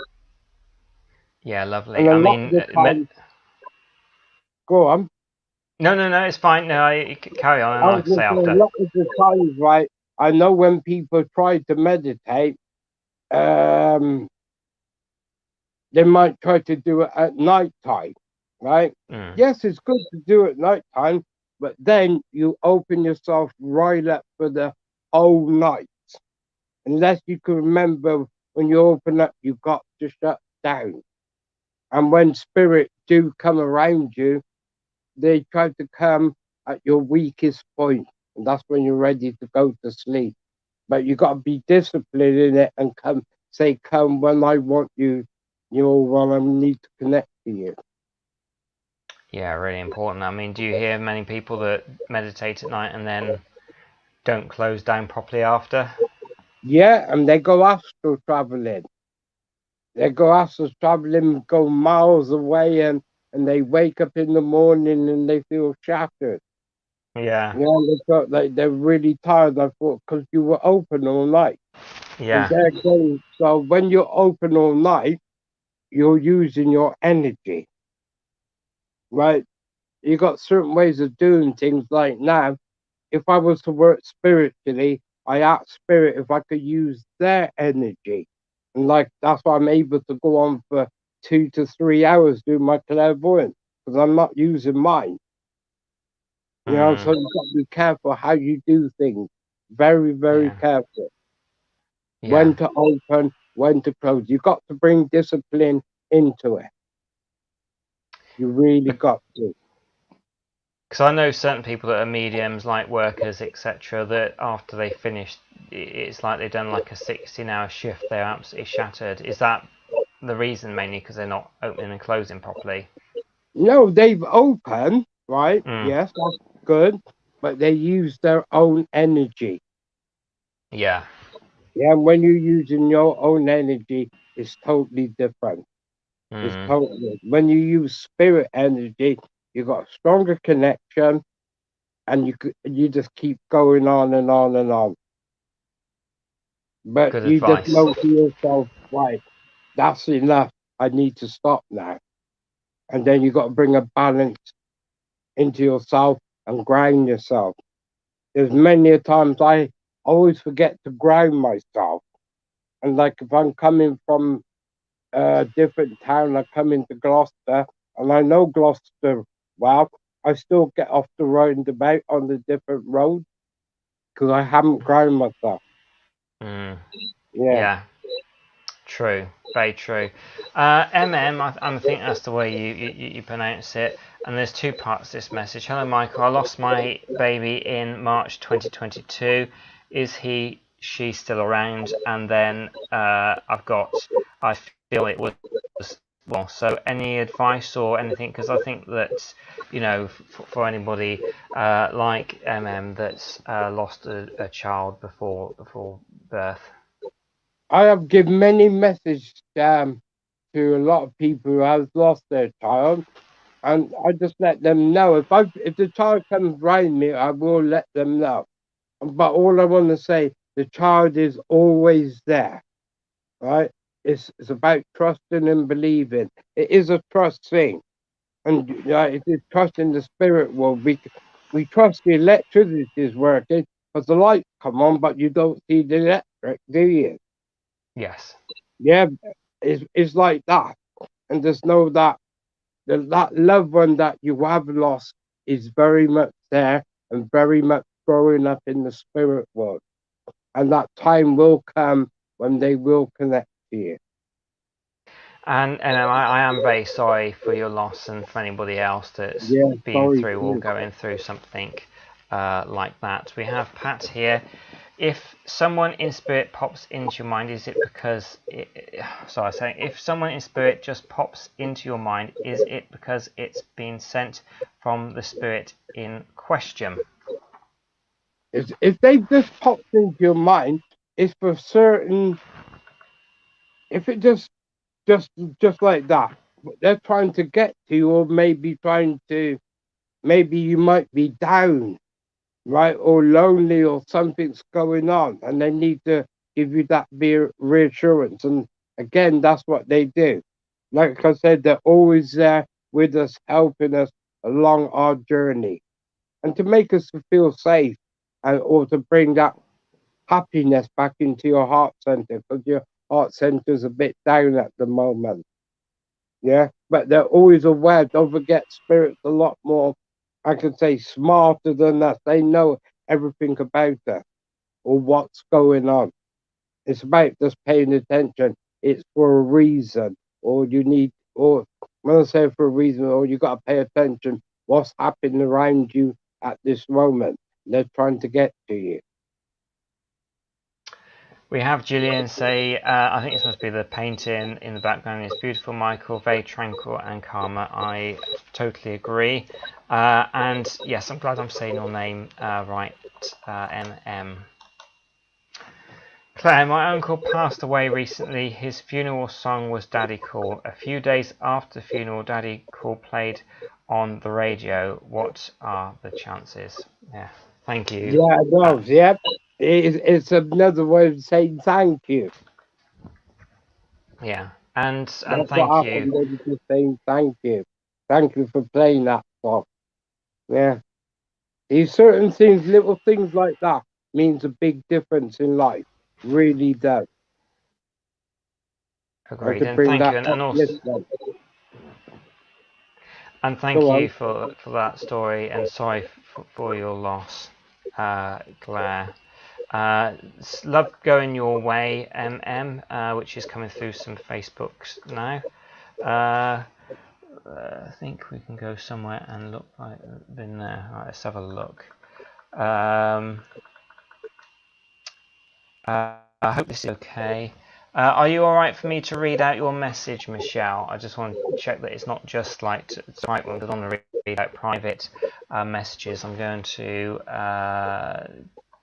Yeah, lovely. And a I lot mean, of the time, go on. No, it's fine. No, carry on, and I I'll was going say to say, a after. lot of the times, right? I know when people try to meditate, they might try to do it at night time, right? Yes, it's good to do it at night time, but then you open yourself right up for the whole night. Unless you can remember when you open up, you got to shut down. And when spirits do come around you, they try to come at your weakest point, and that's when you're ready to go to sleep. But you got to be disciplined in it and come when I want you, when I need to connect to you. Yeah, really important. I mean, do you hear many people that meditate at night and then don't close down properly after? Yeah, and they go astral traveling. They go astral traveling, go miles away, and they wake up in the morning and they feel shattered. Yeah. They felt like they're really tired. I thought because you were open all night. Yeah. So when you're open all night, you're using your energy, right? You got certain ways of doing things. Like now, if I was to work spiritually, I asked spirit if I could use their energy, and like that's why I'm able to go on for 2 to 3 hours doing my clairvoyance because I'm not using mine. So you've got to be careful how you do things. Very, very Yeah. careful. Yeah. When to open, when to close. You've got to bring discipline into it. You really got to. Because I know certain people that are mediums, like workers, etc., that after they finish, it's like they've done like a 16-hour shift. They're absolutely shattered. Is that the reason mainly because they're not opening and closing properly? No, they've opened, right? Mm. Yes, that's good. But they use their own energy. Yeah. Yeah, when you're using your own energy, it's totally different. It's Mm. totally. When you use spirit energy, you got a stronger connection, and you just keep going on and on and on. But Good you just advice. know to yourself, right, that's enough. I need to stop now. And then you got to bring a balance into yourself and ground yourself. There's many a times I always forget to ground myself. And like if I'm coming from a different town, I come into Gloucester, and I know Gloucester well, I still get off the roundabout on the different road because I haven't ground myself. Mm. Yeah. Yeah. True. Very true. I think that's the way you pronounce it. And there's two parts to this message. Hello, Michael. I lost my baby in March 2022. Is she still around? And then I feel it was, well, so any advice or anything? Because I think that, for anybody like that's lost a child before birth. I have given many messages to a lot of people who have lost their child, and I just let them know if the child comes round me, I will let them know. But all I want to say, the child is always there, right? It's about trusting and believing. It is a trust thing, and it is trust in the spirit world. We trust the electricity is working because the lights come on, but you don't see the electric, do you? Yes. Yeah, it's like that, and just know that that loved one that you have lost is very much there and very much growing up in the spirit world, and that time will come when they will connect to you. And I am very sorry for your loss and for anybody else that's Yeah, been sorry through or too. going through something like that. We have Pat here. If someone in spirit pops into your mind, is it because if someone in spirit just pops into your mind, is it because it's been sent from the spirit in question? If they just popped into your mind, it's for certain. If it just like that, they're trying to get to you, or maybe you might be down, right, or lonely, or something's going on, and they need to give you that reassurance. And again, that's what they do. Like I said, they're always there with us, helping us along our journey, and to make us feel safe, and or to bring that happiness back into your heart center, because your heart center is a bit down at the moment. Yeah, but they're always aware. Don't forget, spirit's a lot more, I could say, smarter than us. They know everything about us or what's going on. It's about just paying attention. It's for a reason, or you need, or when I say for a reason, or you got to pay attention what's happening around you at this moment. They're trying to get to you. We have Gillian say, I think this must be the painting in the background. It's beautiful, Michael, very tranquil and calmer. I totally agree. And yes, I'm glad I'm saying your name right, MM. Claire, my uncle passed away recently. His funeral song was Daddy Cool. A few days after the funeral, Daddy Cool played on the radio. What are the chances? Yeah, thank you. Yeah, it was. Yep. It's another way of saying thank you. Yeah, and That's thank what you. happened. They were just saying thank you. Thank you for playing that song. Yeah. These certain things, little things like that, means a big difference in life. Really does. And Agreed, to and bring thank that you, and also, upliftment. and thank you for that story, and sorry for your loss, Claire. Love going your way, which is coming through some Facebooks now. I think we can go somewhere and look like in there. Right, let's have a look. I hope this is okay. Are you all right for me to read out your message, Michelle? I just want to check that it's not just like the right one, because I want to read out private messages. I'm going to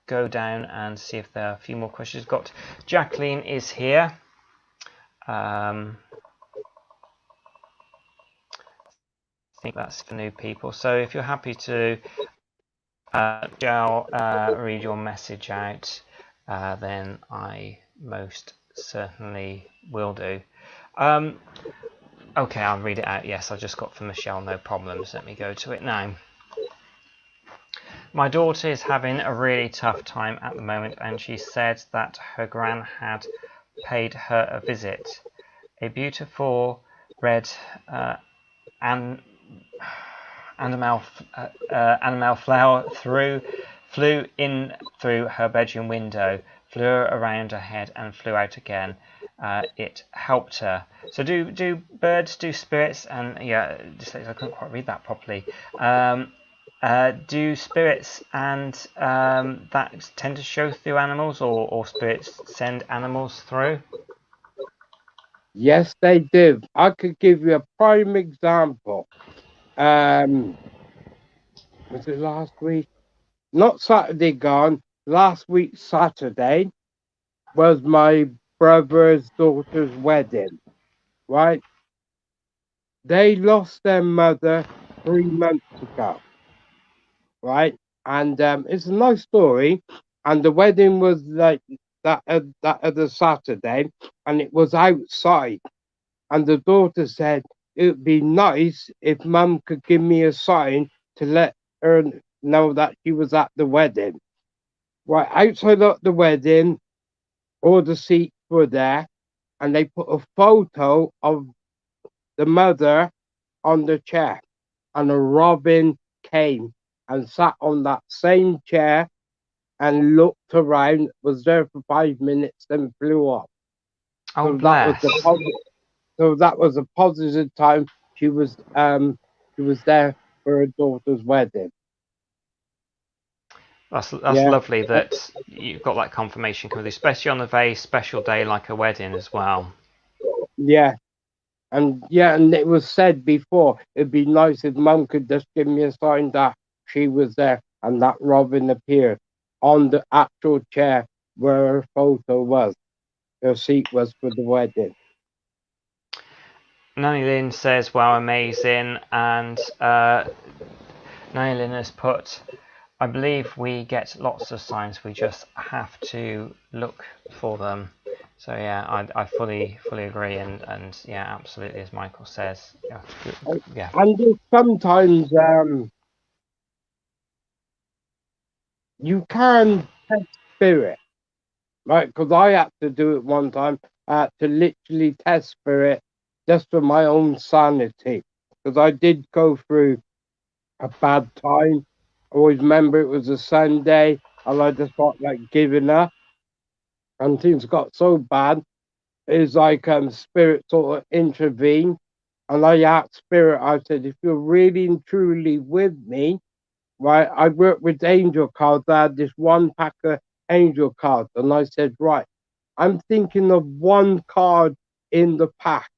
go down and see if there are a few more questions. Got Jacqueline is here. I think that's for new people. So if you're happy to read your message out, then I most certainly will do. Okay, I'll read it out. Yes, I just got from Michelle, no problems. Let me go to it now. My daughter is having a really tough time at the moment, and she said that her gran had paid her a visit. A beautiful red animal flower flew in through her bedroom window, flew around her head and flew out again. It helped her. So do birds, do spirits, and yeah, just I couldn't quite read that properly. Do spirits and that tend to show through animals, or spirits send animals through? Yes, they do. I could give you a prime example. Was it last week? Not Saturday gone. Last week, Saturday, was my brother's daughter's wedding, right? They lost their mother 3 months ago, right? And it's a nice story. And the wedding was like that other Saturday, and it was outside. And the daughter said, it would be nice if Mum could give me a sign to let her know that she was at the wedding. Right, outside of the wedding, all the seats were there, and they put a photo of the mother on the chair, and a robin came and sat on that same chair and looked around, was there for 5 minutes, then flew off. Oh, So bless. that was a positive time. She was there for her daughter's wedding. That's lovely that you've got that confirmation coming through, especially on a very special day like a wedding as well. Yeah. And it was said before, it'd be nice if Mum could just give me a sign that she was there, and that robin appeared on the actual chair where her photo was. Her seat was for the wedding. Nanny Lynn says, wow, amazing. And Nanny Lynn has put, I believe we get lots of signs, we just have to look for them. So yeah, I fully agree, and yeah, absolutely, as Michael says. Yeah. And sometimes you can test spirit, right? Because I had to do it one time. I had to literally test spirit just for my own sanity, because I did go through a bad time. I always remember it was a Sunday, and I just felt like giving up, and things got so bad. It's like spirit sort of intervened, and I asked spirit, I said, if you're really and truly with me, right? I worked with angel cards. I had this one pack of angel cards, and I said, right, I'm thinking of one card in the pack,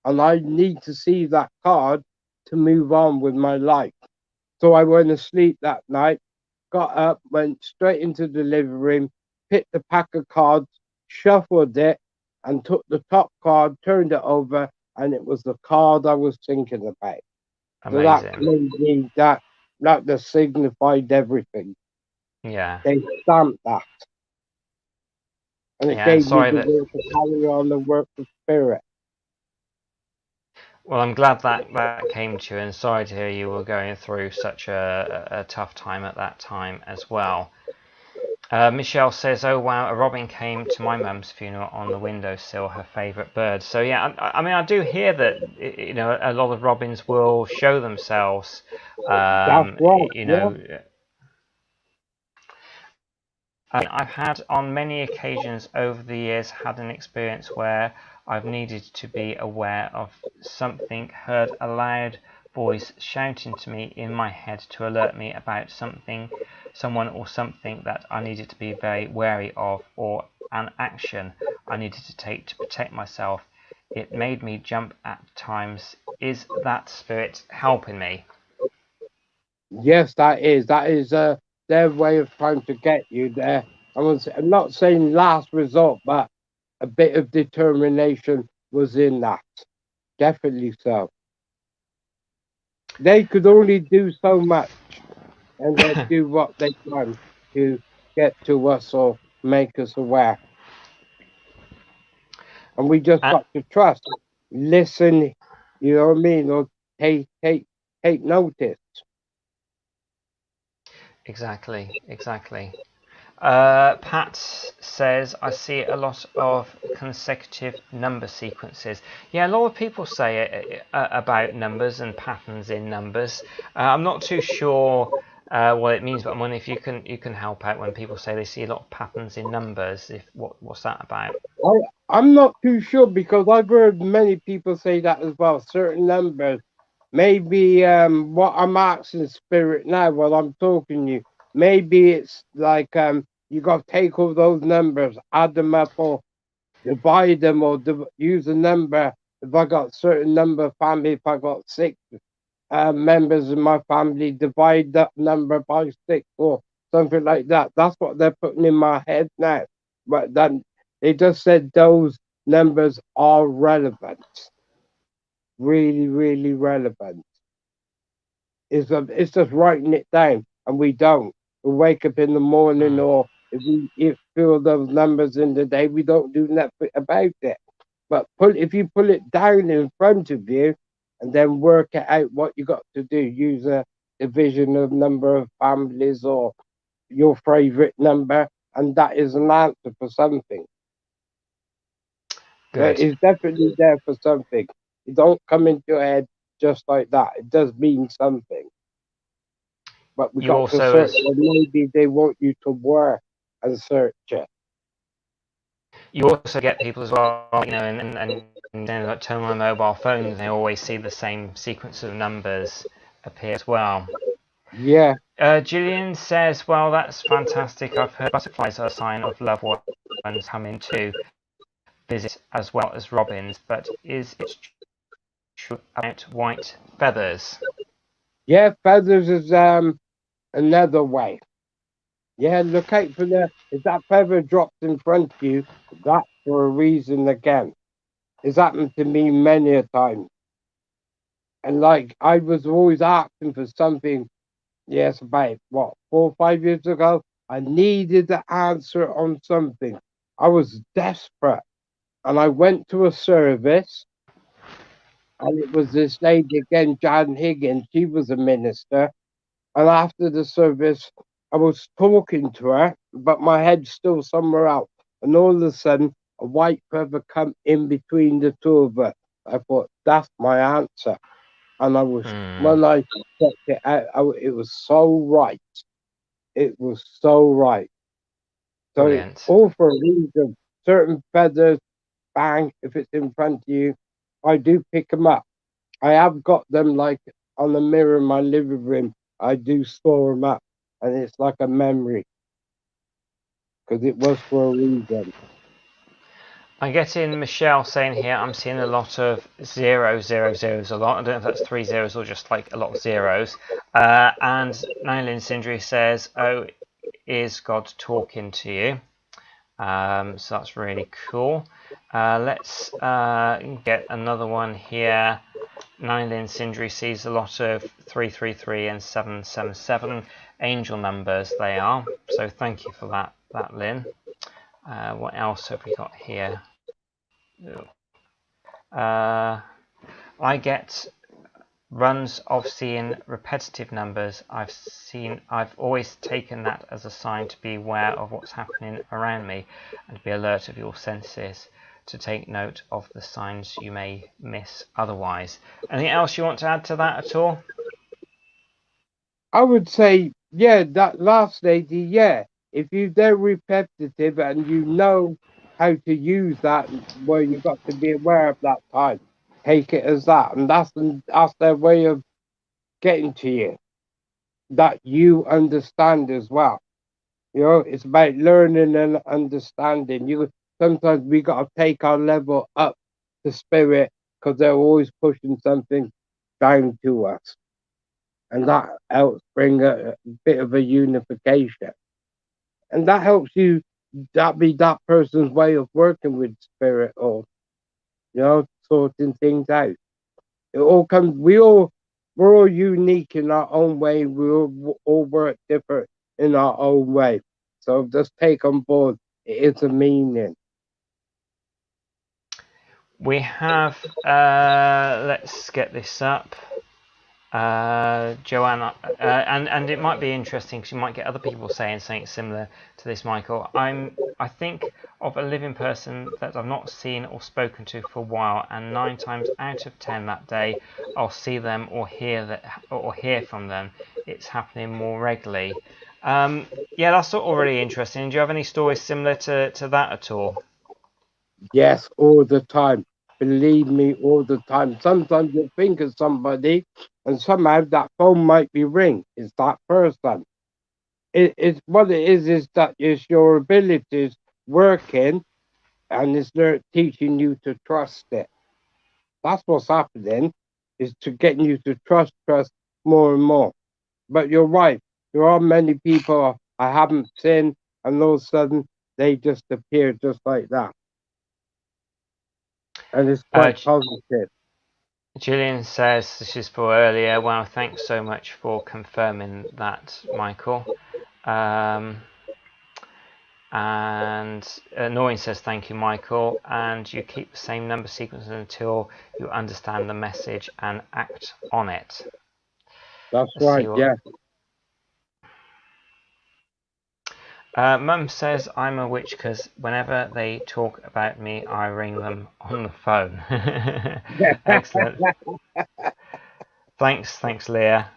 and I need to see that card to move on with my life. So I went to sleep that night, got up, went straight into the living room, picked the pack of cards, shuffled it, and took the top card, turned it over, and it was the card I was thinking about. Amazing. So that made me, that just signified everything. Yeah. They stamped that. And it gave me the will to carry on the work of spirit. Well, I'm glad that came to you, and sorry to hear you were going through such a tough time at that time as well. Michelle says, oh wow, a robin came to my mum's funeral on the windowsill, her favourite bird. So yeah, I mean, I do hear that, you know, a lot of robins will show themselves, That's right, you know. I've had on many occasions over the years had an experience where I've needed to be aware of something, heard a loud voice shouting to me in my head to alert me about something, someone or something that I needed to be very wary of, or an action I needed to take to protect myself. It made me jump at times. Is that spirit helping me? Yes, that is their way of trying to get you there. I'm not saying last resort, but a bit of determination was in that. Definitely so. They could only do so much, and they do what they can to get to us or make us aware. And we just got to trust, listen, you know what I mean, or take notice. Exactly. Pat says, I see a lot of consecutive number sequences. Yeah, a lot of people say about numbers and patterns in numbers. I'm not too sure what it means, but I'm wondering if you can help out when people say they see a lot of patterns in numbers. What's that about? I'm not too sure because I've heard many people say that as well. Certain numbers, maybe what I'm asking spirit now while I'm talking to you, maybe it's like you got to take all those numbers, add them up, or divide them, or use a number. If I got a certain number of family, if I got 6 members in my family, divide that number by 6 or something like that. That's what they're putting in my head now. But then they just said those numbers are relevant, really, really relevant. It's just writing it down, and we don't. We wake up in the morning, or if we feel those numbers in the day, we don't do nothing about it. But if you pull it down in front of you, and then work it out what you got to do, use a division of number of families or your favorite number, and that is an answer for something. Good. It's definitely there for something. It don't come into your head just like that. It does mean something. But we got to search, and maybe they want you to work and search it. You also get people as well, you know, and then like turn on mobile phones, they always see the same sequence of numbers appear as well. Yeah. Gillian says, well, that's fantastic. I've heard butterflies are a sign of loved ones coming to visit as well as robins, but is it true about white feathers? Yeah, feathers is another way. Yeah, look out for if that feather drops in front of you, that's for a reason again. It's happened to me many a time. And like I was always asking for something, yes, about 4 or 5 years ago, I needed the answer on something. I was desperate. And I went to a service, and it was this lady again, Jan Higgins. She was a minister. And after the service, I was talking to her, but my head's still somewhere else. And all of a sudden, a white feather come in between the two of us. I thought, that's my answer. And I was, when I checked it out, it was so right. It was so right. So it's all for a reason. Certain feathers, bang, if it's in front of you, I do pick them up. I have got them like on the mirror in my living room. I do store them up, and it's like a memory because it was for a reason. I'm getting Michelle saying here, I'm seeing a lot of 0, 0, 0s a lot. I don't know if that's 3 zeros or just like a lot of zeros. And Nylin Sindri says, oh, is God talking to you? So that's really cool. Let's get another one here. Nylin Sindri sees a lot of 333 and 777 angel numbers they are. So thank you for that Lynn. What else have we got here? I get runs of seeing repetitive numbers. I've always taken that as a sign to be aware of what's happening around me and to be alert of your senses, to take note of the signs you may miss otherwise. Anything else you want to add to that at all? I would say, yeah, that last lady, yeah. if they're repetitive and you know how to use that, well, you've got to be aware of that time. Take it as that, and that's their way of getting to you. That you understand as well. You know, it's about learning and understanding. Sometimes we got to take our level up to spirit because they're always pushing something down to us, and that helps bring a bit of a unification, and that helps you. That be that person's way of working with spirit, or sorting things out. It all comes. We're all unique in our own way. We all work different in our own way. So just take on board. It is a meaning. We have, let's get this up. Joanna, and it might be interesting because you might get other people saying something similar to this, Michael. I think of a living person that I've not seen or spoken to for a while, and 9 times out of 10 that day I'll see them or hear from them. It's happening more regularly. Yeah, that's already interesting. Do you have any stories similar to that at all? Yes, all the time. Believe me, all the time. Sometimes you think of somebody, and somehow that phone might be ring. It's that person. It's what it is that it's your abilities working, and it's teaching you to trust it. That's what's happening, is to getting you to trust more and more. But you're right. There are many people I haven't seen, and all of a sudden they just appear just like that. And it's quite positive. Gillian says, this is for earlier, wow, thanks so much for confirming that, Michael. And Noreen says, thank you, Michael. And you keep the same number sequence until you understand the message and act on it. That's right, yeah. Mum says I'm a witch because whenever they talk about me, I ring them on the phone. Excellent. Thanks, Leah.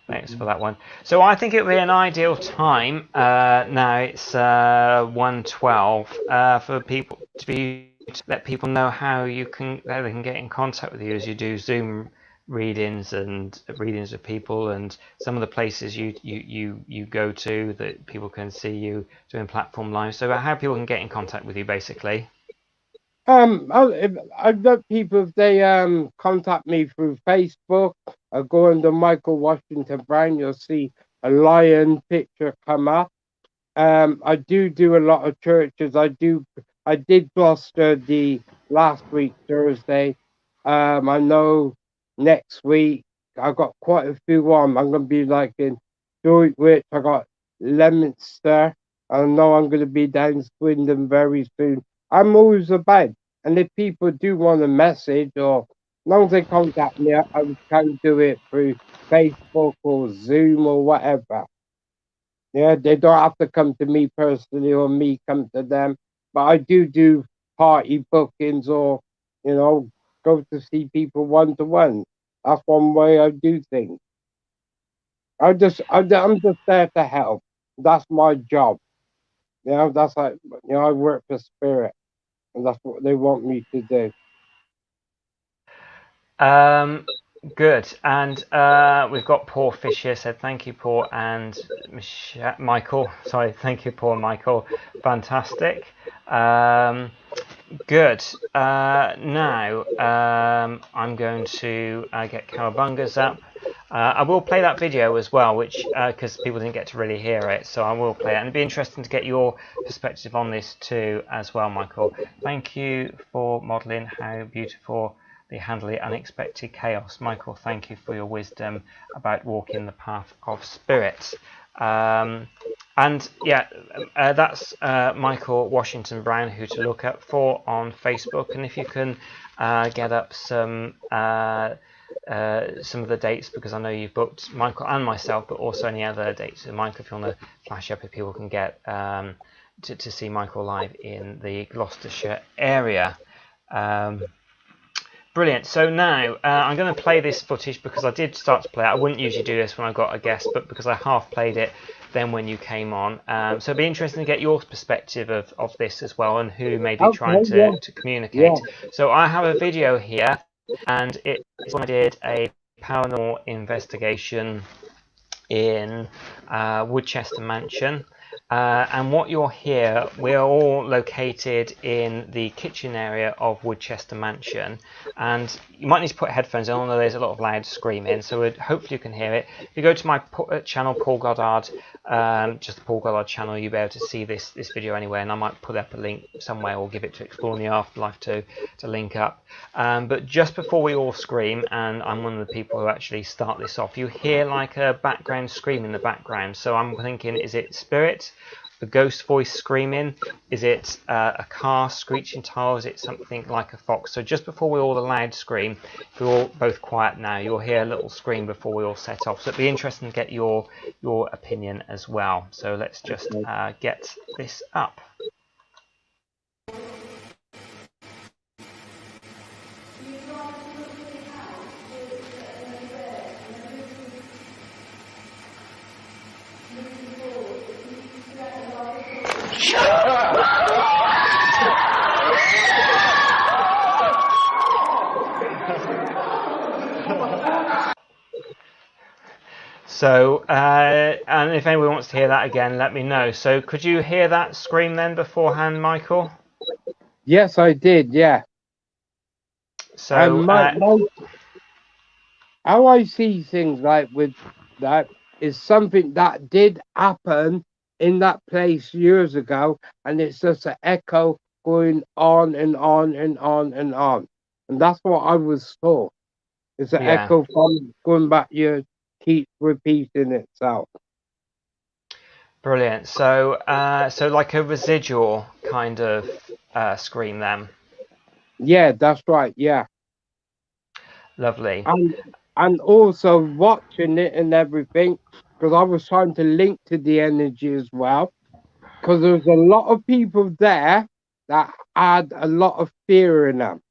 Thanks for that one. So I think it would be an ideal time. Now it's 1:12 for people to let people know how they can get in contact with you as you do Zoom readings of people, and some of the places you go to that people can see you doing platform live. So how people can get in contact with you, basically. I've got people, if they contact me through Facebook, I go under Michael Washington Brown, you'll see a lion picture come up. I do a lot of churches. I did Gloucester the last week, Thursday. I know next week I've got quite a few on. I'm going to be like in Droitwich, I got Leominster. I know I'm going to be down Swindon very soon. I'm always about. And if people do want a message, or as long as they contact me, I can do it through Facebook or Zoom or whatever. Yeah, they don't have to come to me personally or me come to them. But I do party bookings, or, go to see people one-to-one. That's one way I do things. I'm just there to help. That's my job. That's like, I work for Spirit, and that's what they want me to do. Good. And we've got Paul Fisher said, thank you, Paul and Michael. Sorry, thank you, Paul and Michael. Fantastic. Good. Now I'm going to get Cowabungas up. I will play that video as well, which because people didn't get to really hear it, so I will play it. And it'd be interesting to get your perspective on this too as well, Michael. Thank you for modelling how beautiful they handle the unexpected chaos. Michael, thank you for your wisdom about walking the path of spirit. And yeah, that's Michael Washington Brown, who to look up for on Facebook. And if you can get up some of the dates, because I know you've booked Michael and myself, but also any other dates. So Michael, if you want to flash up, if people can get to see Michael live in the Gloucestershire area. Brilliant. So now I'm going to play this footage because I did start to play it. I wouldn't usually do this when I got a guest, but because I half played it then when you came on. So it'd be interesting to get your perspective of this as well, and who may be trying to communicate. Yeah. So I have a video here, and it's when I did a paranormal investigation in Woodchester Mansion. And what you'll hear, we're all located in the kitchen area of Woodchester Mansion, and you might need to put headphones on, although there's a lot of loud screaming, so hopefully you can hear it. If you go to my channel, Paul Goddard, just the Paul Goddard channel, you'll be able to see this video anywhere, and I might put up a link somewhere or give it to Exploring the Afterlife to link up. But just before we all scream, and I'm one of the people who actually start this off, you hear like a background scream in the background. So I'm thinking, is it spirit? A ghost voice screaming? Is it a car screeching tire? Is it something like a fox? So just before we all the loud scream, if we're all both quiet now, you'll hear a little scream before we all set off. So it'd be interesting to get your opinion as well. So let's just get this up. So, and if anyone wants to hear that again, let me know. So, could you hear that scream then beforehand, Michael? Yes, I did, yeah. So, how I see things like with that is something that did happen in that place years ago, and it's just an echo going on and on and on and on. And that's what I was taught. It's an echo from going back years. Keep repeating itself. Brilliant. So, so like a residual kind of scream then. Yeah, that's right. Yeah. Lovely. And also watching it and everything, because I was trying to link to the energy as well, because there was a lot of people there that had a lot of fear in them,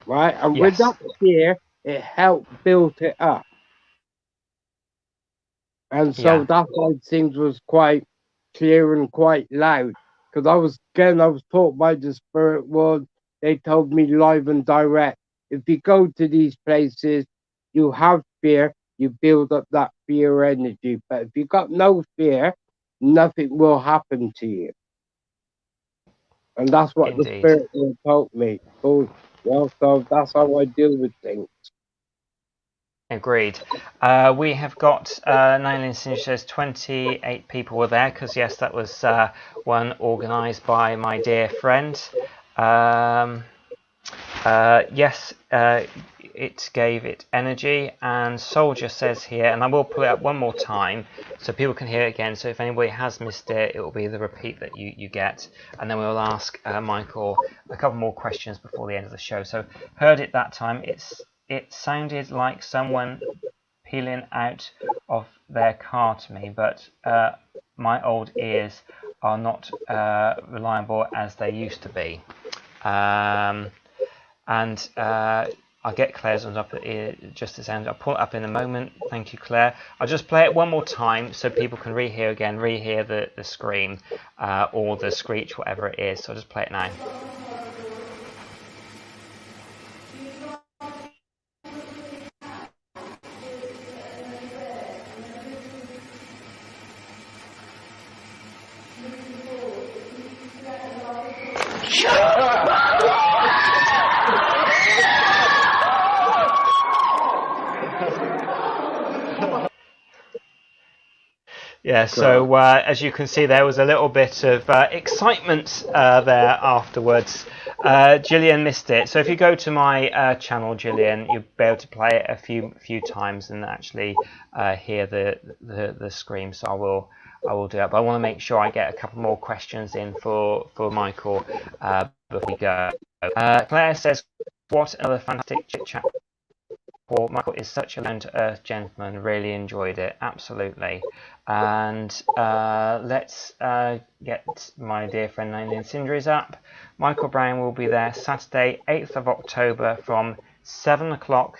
right? And with that fear, it helped build it up. And so that's why things was quite clear and quite loud. Because I was taught by the spirit world. They told me live and direct. If you go to these places, you have fear, you build up that fear energy. But if you got no fear, nothing will happen to you. And that's what the spirit world told me. So that's how I deal with things. Agreed. We have got Lynn says 28 people were there, because yes, that was one organised by my dear friend. Yes, it gave it energy. And Soldier says here, and I will pull it up one more time so people can hear it again. So if anybody has missed it, it will be the repeat that you get. And then we'll ask Michael a couple more questions before the end of the show. So heard it that time. It sounded like someone peeling out of their car to me, but my old ears are not reliable as they used to be. And I'll get Claire's ones up just as sound. I'll pull it up in a moment. Thank you, Claire. I'll just play it one more time so people can rehear the scream or the screech, whatever it is. So I'll just play it now. Yeah, so as you can see, there was a little bit of excitement there afterwards. Gillian missed it, so if you go to my channel, Gillian, you'll be able to play it a few times and actually hear the scream. So I will do that, but I want to make sure I get a couple more questions in for Michael before we go. Claire says, "What another fantastic chit chat before, Michael is such a down-to-earth gentleman. Really enjoyed it, absolutely. And let's get my dear friend Lynn Cindry's up. Michael Brown will be there Saturday, 8th of October from 7 o'clock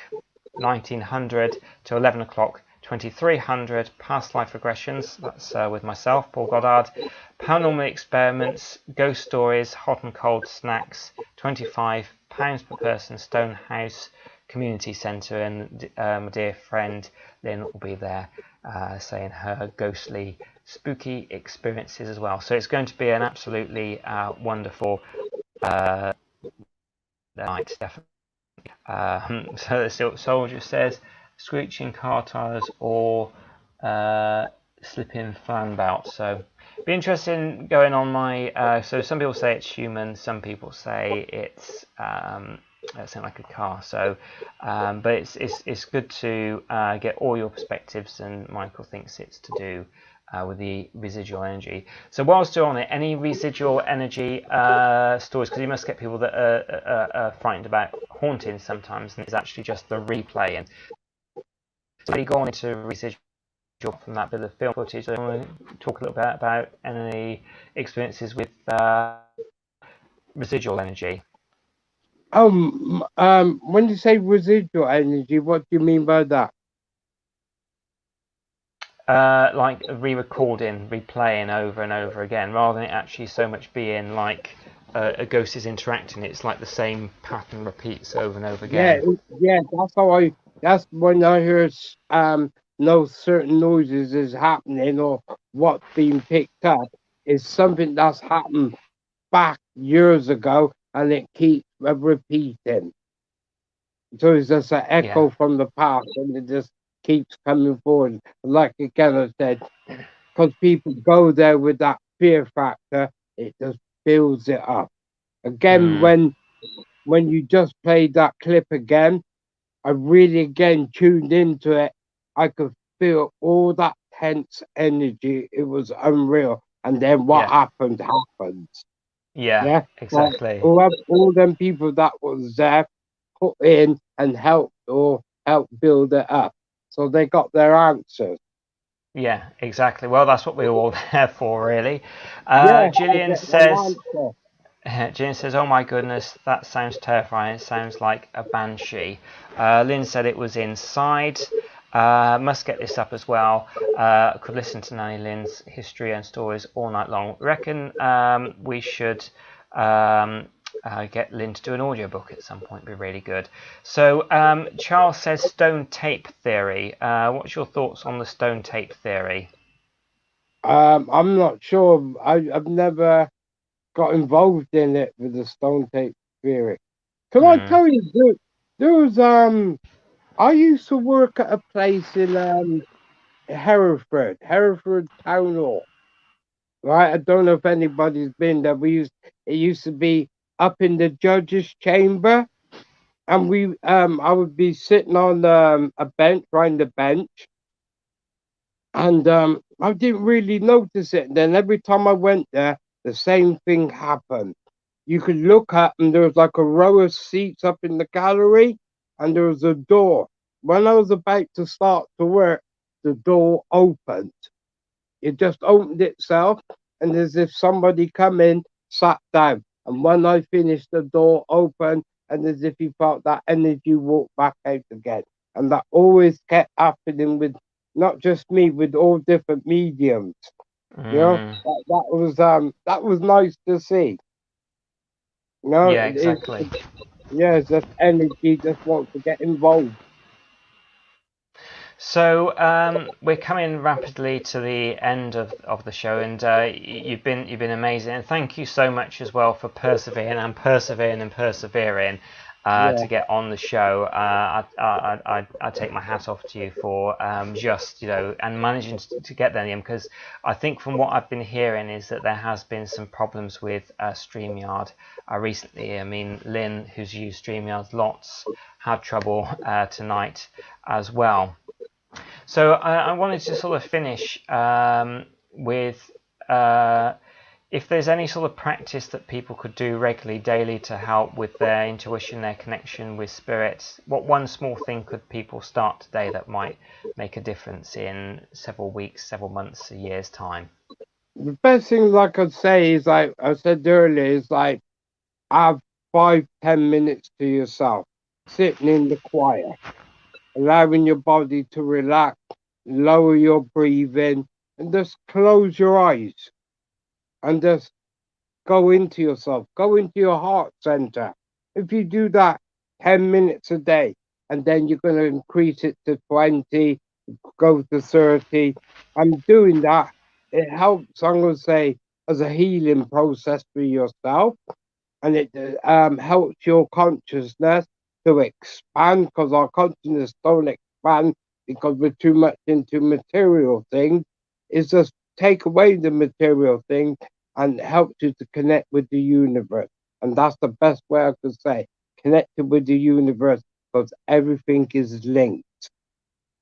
1900 to 11 o'clock 2300. Past life regressions, that's with myself, Paul Goddard. Paranormal experiments, ghost stories, hot and cold snacks, £25 per person, Stonehouse Community Centre, and my dear friend Lynn will be there saying her ghostly, spooky experiences as well. So it's going to be an absolutely wonderful night, definitely. So the soldier says, screeching car tires or slipping fan belt. So be interested in going on my. So some people say it's human, some people say it's something like a car. So, but it's good to get all your perspectives, and Michael thinks it's to do with the residual energy. So whilst you're on it, any residual energy stories, because you must get people that are frightened about hauntings sometimes, and it's actually just the replaying. So you go on into residual from that bit of film footage. So I want to talk a little bit about any experiences with residual energy. When you say residual energy, what do you mean by that? Like re-recording, replaying over and over again, rather than it actually so much being like a ghost is interacting. It's like the same pattern repeats over and over again. Yeah, that's when I hear no certain noises is happening or what's being picked up is something that's happened back years ago, and it keeps repeating. So it's just an echo from the past, and it just keeps coming forward. Like again, I said, because people go there with that fear factor, it just builds it up. Again, when you just played that clip again, I really again tuned into it. I could feel all that tense energy. It was unreal. And then what happened. Yeah, exactly. All them people that was there put in and helped build it up. So they got their answers. Yeah, exactly. Well, that's what we were all there for, really. Gillian says, oh my goodness, that sounds terrifying. It sounds like a banshee. Lynn said it was inside. Must get this up as well. Could listen to Nanny Lynn's history and stories all night long. Reckon we should get Lynn to do an audiobook at some point. Be really good. So Charles says stone tape theory. What's your thoughts on the stone tape theory? I'm not sure. I've never got involved in it with the stone tape theory. Can I tell you, there was I used to work at a place in Hereford Town Hall. Right, I don't know if anybody's been there. It used to be up in the judge's chamber, and I would be sitting on a bench, behind the bench, and I didn't really notice it. And then every time I went there, the same thing happened. You could look up, and there was like a row of seats up in the gallery, and there was a door. When I was about to start to work, the door opened. It just opened itself, and as if somebody come in, sat down. And when I finished, the door opened, and as if he felt that energy walk back out again. And that always kept happening with not just me, with all different mediums. You know, that was nice to see. You know, yeah, exactly. It's just energy just wants to get involved. So we're coming rapidly to the end of the show, and you've been amazing, and thank you so much as well for persevering to get on the show. I take my hat off to you for just and managing to get there, because I think from what I've been hearing is that there has been some problems with StreamYard recently. I mean, Lynn, who's used StreamYard lots, had trouble tonight as well. So I wanted to sort of finish with if there's any sort of practice that people could do regularly, daily, to help with their intuition, their connection with spirits, what one small thing could people start today that might make a difference in several weeks, several months, a year's time? The best thing I could say is, like I said earlier, is like have 5-10 minutes to yourself, sitting in the quiet, allowing your body to relax, lower your breathing, and just close your eyes and just go into yourself, go into your heart center. If you do that 10 minutes a day, and then you're going to increase it to 20, go to 30, and doing that, it helps, I'm going to say, as a healing process for yourself, and it helps your consciousness to expand, because our consciousness don't expand because we're too much into material things. It's just take away the material thing and helps you to connect with the universe. And that's the best way I could say, connected with the universe, because everything is linked.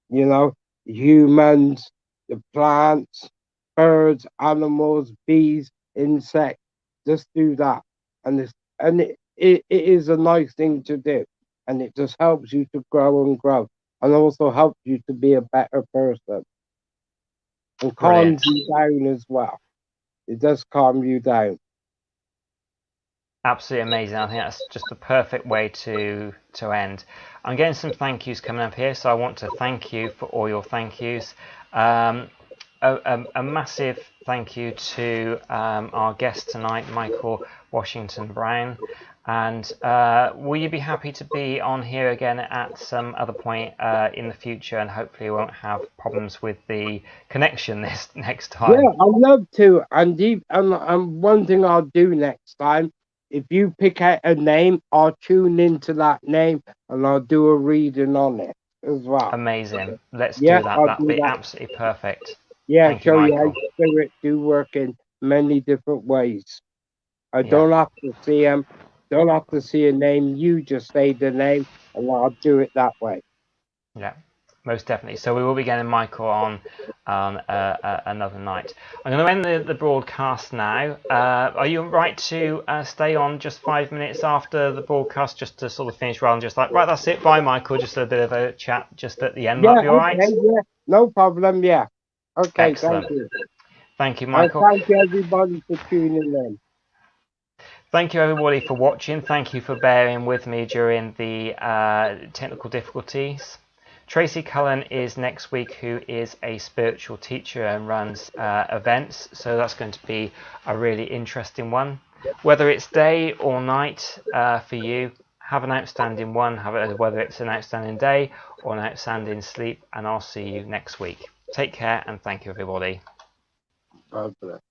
You know, humans, the plants, birds, animals, bees, insects, just do that. And it is a nice thing to do. And it just helps you to grow and grow, and also helps you to be a better person. And calms you down as well. It does calm you down. Absolutely amazing. I think that's just the perfect way to end. I'm getting some thank yous coming up here, so I want to thank you for all your thank yous. A massive thank you to our guest tonight, Michael Washington Brown. And will you be happy to be on here again at some other point in the future, and hopefully we won't have problems with the connection this next time? Yeah, I'd love to. And one thing I'll do next time, if you pick out a name, I'll tune into that name and I'll do a reading on it as well. Amazing. Let's do that. That'd be absolutely perfect. Yeah, Thank you, show you Michael. how spirits do work in many different ways. I don't have to see them, don't have to see a name. You just say the name and I'll do it that way. Yeah, most definitely. So we will be getting Michael on another night. I'm going to end the broadcast now. Are you right to stay on just 5 minutes after the broadcast, just to sort of finish rather than just like, right, that's it, bye, Michael, just a bit of a chat just at the end? Yeah, That'd be all right? yeah, no problem, yeah. Okay, excellent. thank you. Thank you, Michael. Thank you, everybody, for tuning in. Thank you, everybody, for watching. Thank you for bearing with me during the technical difficulties. Tracy Cullen is next week, who is a spiritual teacher and runs events, so that's going to be a really interesting one. Whether it's day or night for you, have an outstanding one, whether it's an outstanding day or an outstanding sleep, and I'll see you next week. Take care, and thank you, everybody. God bless.